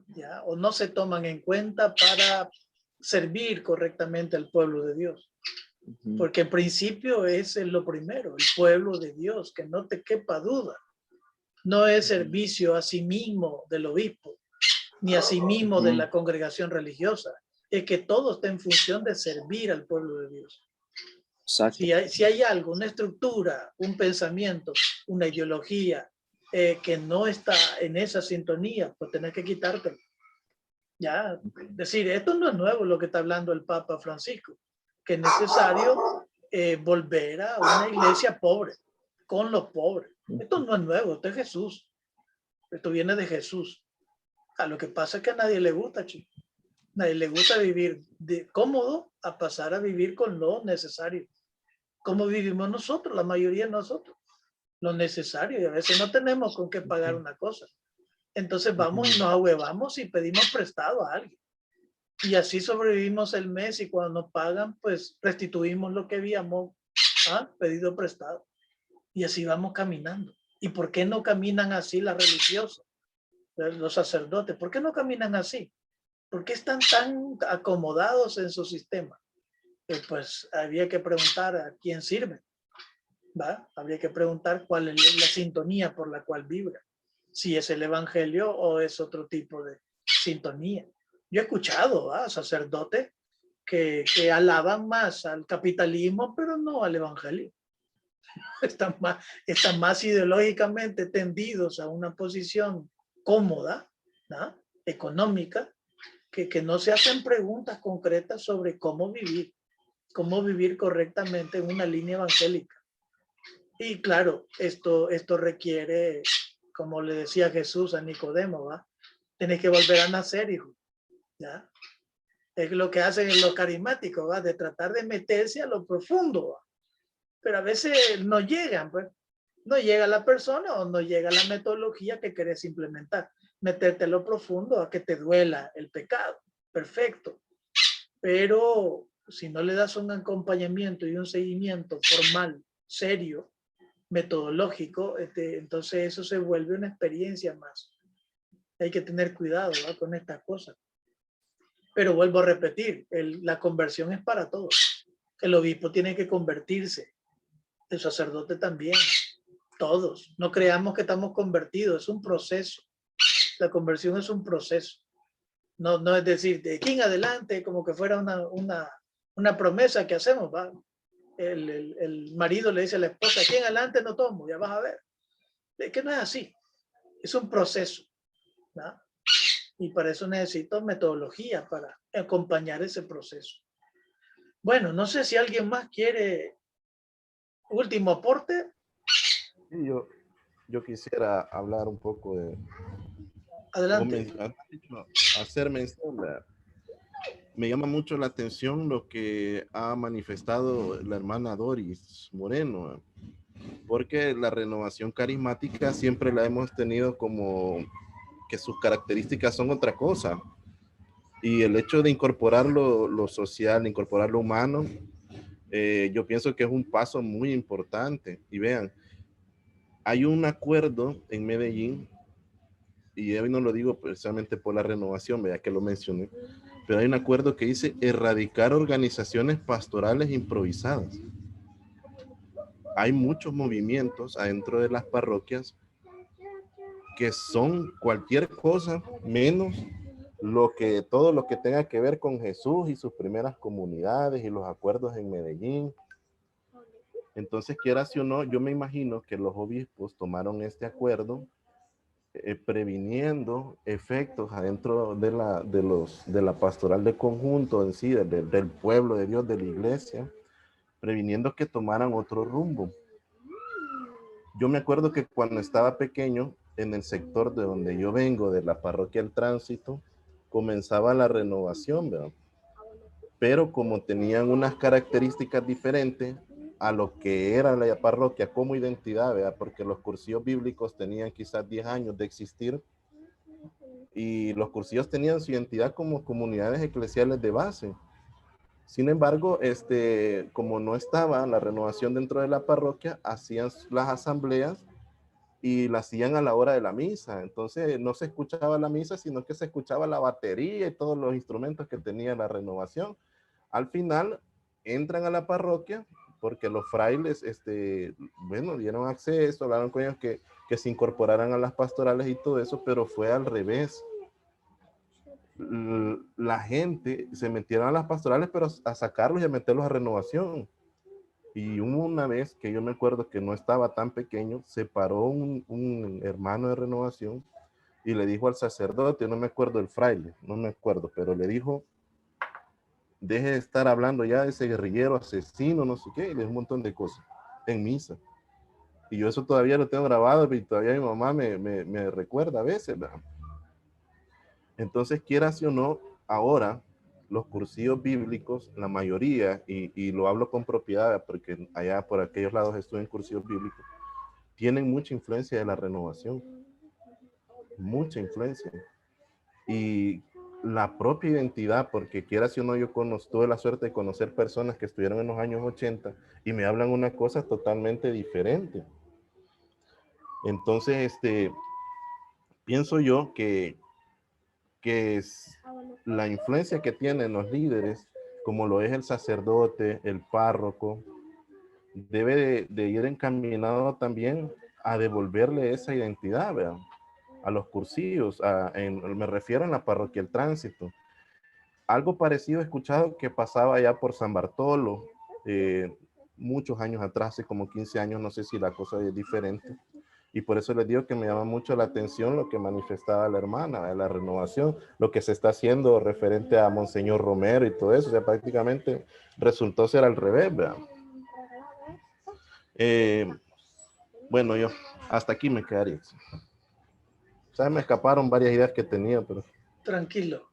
¿ya? O no se toman en cuenta para servir correctamente al pueblo de Dios. Ujú. Porque en principio es lo primero, el pueblo de Dios, que no te quepa duda. No es servicio a sí mismo del obispo, ni a sí mismo de la congregación religiosa. Es que todo está en función de servir al pueblo de Dios. Exacto. Si hay algo, una estructura, un pensamiento, una ideología que no está en esa sintonía, pues tenés que quitártelo. Ya, decir, esto no es nuevo lo que está hablando el Papa Francisco, que es necesario volver a una iglesia pobre, con los pobres. Esto no es nuevo, esto es Jesús. Esto viene de Jesús. A lo que pasa es que a nadie le gusta, chico. Nadie le gusta vivir de cómodo a pasar a vivir con lo necesario. Como vivimos nosotros, la mayoría de nosotros. Lo necesario, y a veces no tenemos con qué pagar una cosa. Entonces vamos y nos ahuevamos y pedimos prestado a alguien. Y así sobrevivimos el mes y cuando nos pagan, pues restituimos lo que habíamos pedido prestado. Y así vamos caminando. ¿Y por qué no caminan así las religiosas, los sacerdotes? ¿Por qué no caminan así? ¿Por qué están tan acomodados en su sistema? Pues había que preguntar a quién sirve. ¿Va? Habría que preguntar cuál es la sintonía por la cual vibra. Si es el evangelio o es otro tipo de sintonía. Yo he escuchado sacerdotes que alaban más al capitalismo, pero no al evangelio. Están más ideológicamente tendidos a una posición cómoda, ¿no? Económica, que no se hacen preguntas concretas sobre cómo vivir correctamente en una línea evangélica. Y claro, esto requiere, como le decía Jesús a Nicodemo, ¿va? Tienes que volver a nacer, hijo. ¿Ya? Es lo que hacen los carismáticos, ¿va? De tratar de meterse a lo profundo, ¿va? Pero a veces no llegan, pues. No llega la persona o no llega la metodología que querés implementar. Meterte a lo profundo, a que te duela el pecado. Perfecto. Pero si no le das un acompañamiento y un seguimiento formal, serio, metodológico, entonces eso se vuelve una experiencia más. Hay que tener cuidado, ¿va? Con estas cosas. Pero vuelvo a repetir, la conversión es para todos. El obispo tiene que convertirse, el sacerdote también, todos. No creamos que estamos convertidos, es un proceso. La conversión es un proceso. No es decir, de aquí en adelante, como que fuera una promesa que hacemos, ¿va? El marido le dice a la esposa, aquí en adelante no tomo, ya vas a ver. Es que no es así. Es un proceso, ¿no? Y para eso necesito metodología para acompañar ese proceso. Bueno, no sé si alguien más quiere último aporte. Sí, yo quisiera hablar un poco de... Adelante. Hacer mención. Me llama mucho la atención lo que ha manifestado la hermana Doris Moreno, porque la renovación carismática siempre la hemos tenido como que sus características son otra cosa. Y el hecho de incorporar lo social, incorporar lo humano, yo pienso que es un paso muy importante. Y vean, hay un acuerdo en Medellín, y hoy no lo digo precisamente por la renovación, vea que lo mencioné, pero hay un acuerdo que dice erradicar organizaciones pastorales improvisadas. Hay muchos movimientos adentro de las parroquias que son cualquier cosa menos todo lo que tenga que ver con Jesús y sus primeras comunidades y los acuerdos en Medellín. Entonces, quiera si o no, yo me imagino que los obispos tomaron este acuerdo previniendo efectos adentro de la pastoral de conjunto en sí, del pueblo de Dios, de la iglesia, previniendo que tomaran otro rumbo. Yo me acuerdo que cuando estaba pequeño, en el sector de donde yo vengo, de la parroquia El Tránsito, comenzaba la renovación, ¿verdad? Pero como tenían unas características diferentes a lo que era la parroquia como identidad, ¿verdad? Porque los cursillos bíblicos tenían quizás 10 años de existir y los cursillos tenían su identidad como comunidades eclesiales de base. Sin embargo, como no estaba la renovación dentro de la parroquia, hacían las asambleas y la hacían a la hora de la misa. Entonces no se escuchaba la misa, sino que se escuchaba la batería y todos los instrumentos que tenía la renovación. Al final, entran a la parroquia porque los frailes, bueno, dieron acceso, hablaron con ellos que se incorporaran a las pastorales y todo eso, pero fue al revés. La gente se metieron a las pastorales, pero a sacarlos y a meterlos a renovación. Y una vez que yo me acuerdo que no estaba tan pequeño, se paró un hermano de renovación y le dijo al sacerdote, no me acuerdo el fraile, no me acuerdo, pero le dijo, deje de estar hablando ya de ese guerrillero asesino, no sé qué, y le dijo un montón de cosas en misa. Y yo eso todavía lo tengo grabado y todavía mi mamá me recuerda a veces, ¿verdad? Entonces, quieras o no, ahora los cursillos bíblicos, la mayoría, y lo hablo con propiedad porque allá por aquellos lados estuve en cursillos bíblicos, tienen mucha influencia de la renovación, mucha influencia. Y la propia identidad, porque quieras o no, yo tuve la suerte de conocer personas que estuvieron en los años 80 y me hablan una cosa totalmente diferente. Entonces, pienso yo que es la influencia que tienen los líderes, como lo es el sacerdote, el párroco, debe de ir encaminado también a devolverle esa identidad, ¿verdad? A los cursillos, me refiero en la parroquia El Tránsito. Algo parecido he escuchado que pasaba ya por San Bartolo, muchos años atrás, hace como 15 años, no sé si la cosa es diferente. Y por eso les digo que me llama mucho la atención lo que manifestaba la hermana, de la renovación, lo que se está haciendo referente a Monseñor Romero y todo eso. O sea, prácticamente resultó ser al revés, ¿verdad? Bueno, yo hasta aquí me quedaría. O sea, me escaparon varias ideas que tenía, pero... Tranquilo.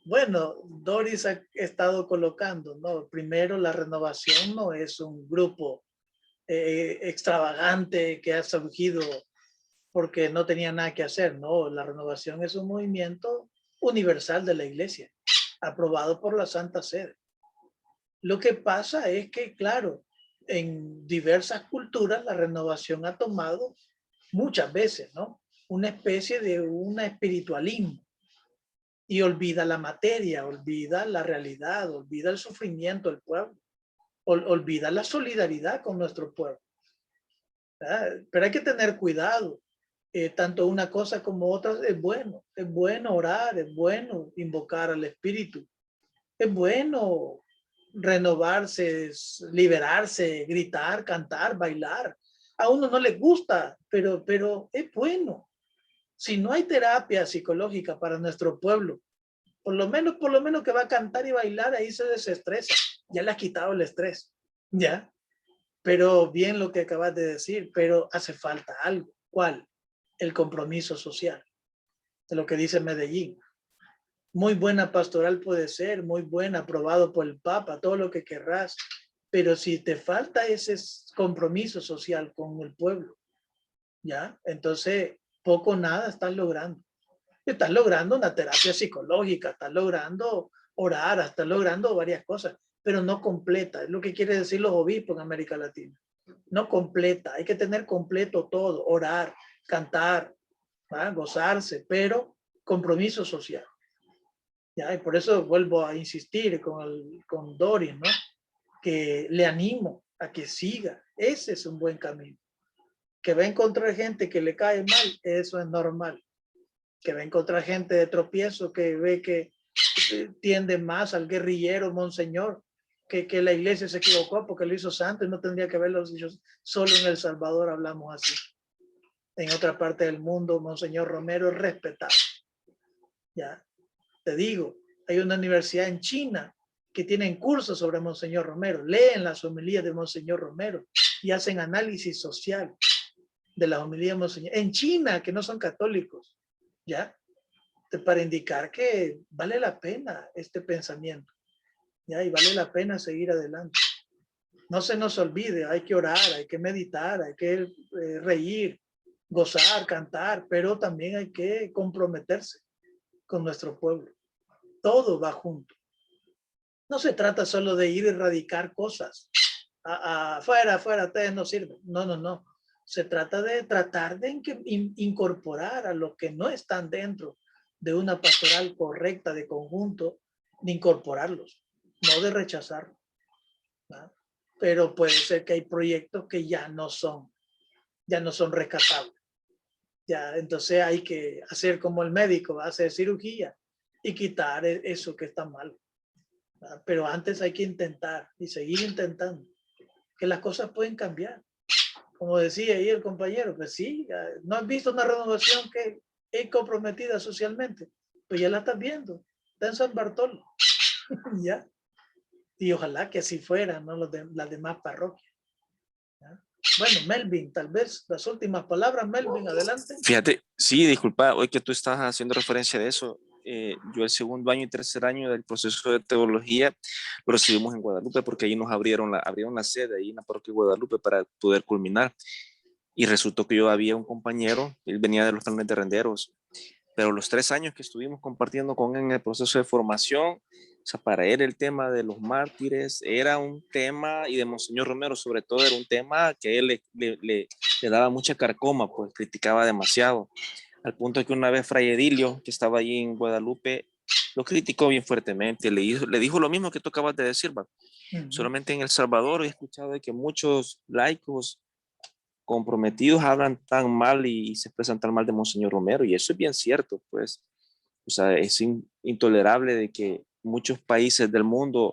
Bueno, Doris ha estado colocando, ¿no? Primero, la renovación no es un grupo extravagante que ha surgido porque no tenía nada que hacer, no, la renovación es un movimiento universal de la iglesia, aprobado por la Santa Sede. Lo que pasa es que, claro, en diversas culturas la renovación ha tomado muchas veces, ¿no? Una especie de un espiritualismo y olvida la materia, olvida la realidad, olvida el sufrimiento del pueblo, olvida la solidaridad con nuestro pueblo. Pero hay que tener cuidado. Tanto una cosa como otra es bueno orar, es bueno invocar al Espíritu, es bueno renovarse, liberarse, gritar, cantar, bailar. A uno no le gusta, pero es bueno. Si no hay terapia psicológica para nuestro pueblo, por lo menos que va a cantar y bailar, ahí se desestresa. Ya le has quitado el estrés, ¿ya? Pero bien lo que acabas de decir, pero hace falta algo. ¿Cuál? El compromiso social, de lo que dice Medellín. Muy buena pastoral puede ser, muy buena, aprobado por el Papa, todo lo que querrás, pero si te falta ese compromiso social con el pueblo, ¿ya? Entonces, poco o nada estás logrando. Estás logrando una terapia psicológica, estás logrando orar, estás logrando varias cosas, pero no completa. Es lo que quiere decir los obispos en América Latina. No completa, hay que tener completo todo, orar, cantar, ¿va? Gozarse, pero compromiso social. ¿Ya? Y por eso vuelvo a insistir con Doris, ¿no? Que le animo a que siga. Ese es un buen camino. Que va a encontrar gente que le cae mal, eso es normal. Que va a encontrar gente de tropiezo que ve que tiende más al guerrillero monseñor, que la iglesia se equivocó porque lo hizo santo y no tendría que haberlo hecho. Solo en El Salvador hablamos así. En otra parte del mundo, Monseñor Romero es respetado. Ya, te digo, hay una universidad en China que tienen cursos sobre Monseñor Romero, leen las homilías de Monseñor Romero y hacen análisis social de las homilías de Monseñor. En China, que no son católicos, ¿ya? Para indicar que vale la pena este pensamiento, ¿ya? Y vale la pena seguir adelante. No se nos olvide, hay que orar, hay que meditar, hay que reír, gozar, cantar, pero también hay que comprometerse con nuestro pueblo. Todo va junto. No se trata solo de ir a erradicar cosas. Afuera, ustedes no sirven. No. Se trata de tratar de incorporar a los que no están dentro de una pastoral correcta de conjunto, de incorporarlos, no de rechazarlos. ¿verdad? Pero puede ser que hay proyectos que ya no son rescatables. Ya, entonces hay que hacer como el médico, hacer cirugía y quitar eso que está mal. ¿Verdad? Pero antes hay que intentar y seguir intentando, que las cosas pueden cambiar. Como decía ahí el compañero, pues sí, ¿no has visto una renovación que es comprometida socialmente? Pues ya la estás viendo, está en San Bartolo. ¿Ya? Y ojalá que así fuera, ¿no? Las demás parroquias. ¿Ya? Bueno, Melvin, tal vez las últimas palabras, Melvin, adelante. Fíjate, sí, disculpa, hoy que tú estás haciendo referencia de eso, yo el segundo año y tercer año del proceso de teología lo recibimos en Guadalupe porque ahí nos abrieron la sede, ahí en la parroquia de Guadalupe para poder culminar. Y resultó que yo había un compañero, él venía de los planes de renderos, pero los 3 años que estuvimos compartiendo con él en el proceso de formación, o sea, para él el tema de los mártires era un tema, y de Monseñor Romero sobre todo, era un tema que él le daba mucha carcoma, pues criticaba demasiado, al punto de que una vez Fray Edilio, que estaba allí en Guadalupe, lo criticó bien fuertemente, le dijo lo mismo que tú acabas de decir, ¿va? Solamente en El Salvador he escuchado de que muchos laicos comprometidos hablan tan mal y se expresan tan mal de Monseñor Romero, y eso es bien cierto, pues, o sea, es intolerable de que muchos países del mundo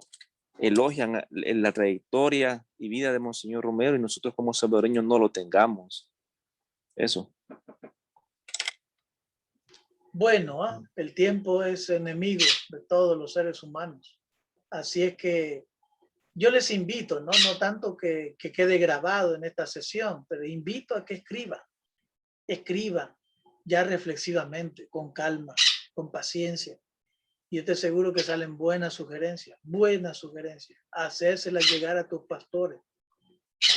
elogian la trayectoria y vida de Monseñor Romero y nosotros como salvadoreños no lo tengamos. Eso. Bueno, el tiempo es enemigo de todos los seres humanos. Así es que yo les invito, no tanto que quede grabado en esta sesión, pero invito a que escriba ya reflexivamente, con calma, con paciencia. Y yo te aseguro que salen buenas sugerencias, hacérselas llegar a tus pastores,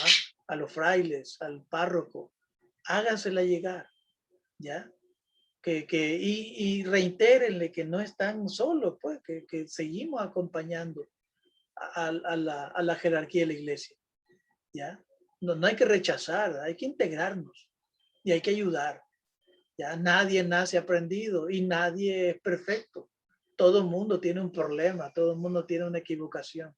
¿ah? A los frailes, al párroco, háganselas llegar, ¿ya? Y reitérenle que no están solos, pues, que seguimos acompañando a la jerarquía de la iglesia, ¿ya? No hay que rechazar, hay que integrarnos y hay que ayudar. Ya nadie nace aprendido y nadie es perfecto. Todo el mundo tiene un problema, todo el mundo tiene una equivocación.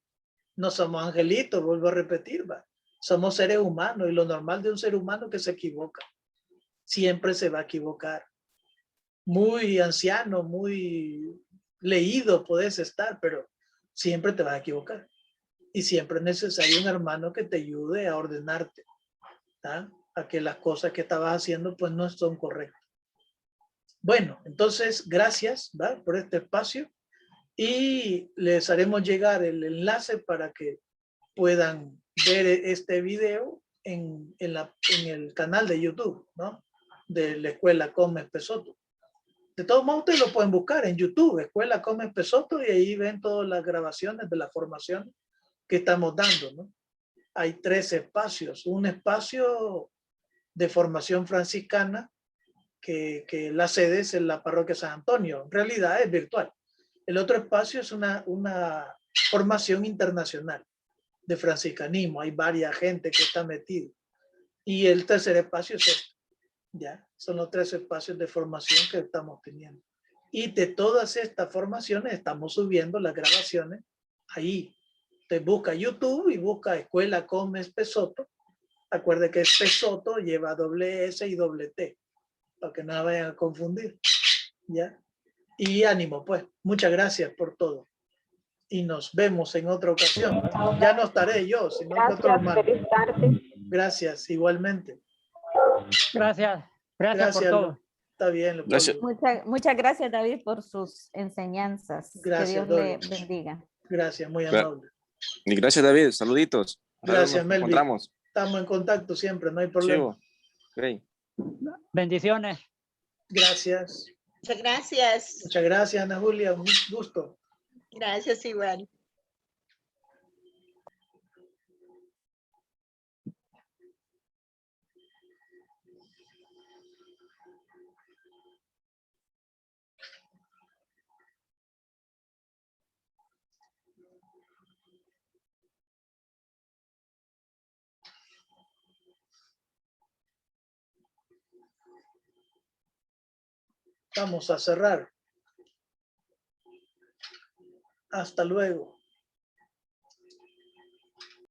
No somos angelitos, vuelvo a repetir, ¿va? Somos seres humanos y lo normal de un ser humano es que se equivoca. Siempre se va a equivocar. Muy anciano, muy leído puedes estar, pero siempre te vas a equivocar. Y siempre es necesario un hermano que te ayude a ordenarte, ¿tá? A que las cosas que estabas haciendo pues no son correctas. Bueno, entonces gracias, ¿va? Por este espacio y les haremos llegar el enlace para que puedan ver este video en el canal de YouTube, ¿no? De la Escuela Comes Pesoto. De todos modos, ustedes lo pueden buscar en YouTube, Escuela Comes Pesoto, y ahí ven todas las grabaciones de la formación que estamos dando, ¿no? Hay 3 espacios. Un espacio de formación franciscana, que la sede es en la parroquia San Antonio. En realidad es virtual. El otro espacio es una formación internacional de franciscanismo. Hay varias gente que está metida. Y el tercer espacio es este. ¿Ya? Son los 3 espacios de formación que estamos teniendo. Y de todas estas formaciones estamos subiendo las grabaciones ahí. Te busca YouTube y busca Escuela Comes Pesoto. Acuerde que es Pesoto, lleva doble S y doble T, para que no la vayan a confundir. ¿Ya? Y ánimo, pues. Muchas gracias por todo. Y nos vemos en otra ocasión. Ya no estaré yo, sino que otro hermano. Gracias, igualmente. Gracias por todo. Está bien. Gracias. Muchas gracias, David, por sus enseñanzas. Gracias, que Dios le Doris. bendiga. Gracias, muy amable. Y gracias, David. Saluditos. Gracias, Nos Melvin. encontramos. Estamos en contacto siempre, no hay problema. Okay. Bendiciones. Gracias. Muchas gracias. Muchas gracias, Ana Julia. Un gusto. Gracias, igual. Vamos a cerrar. Hasta luego.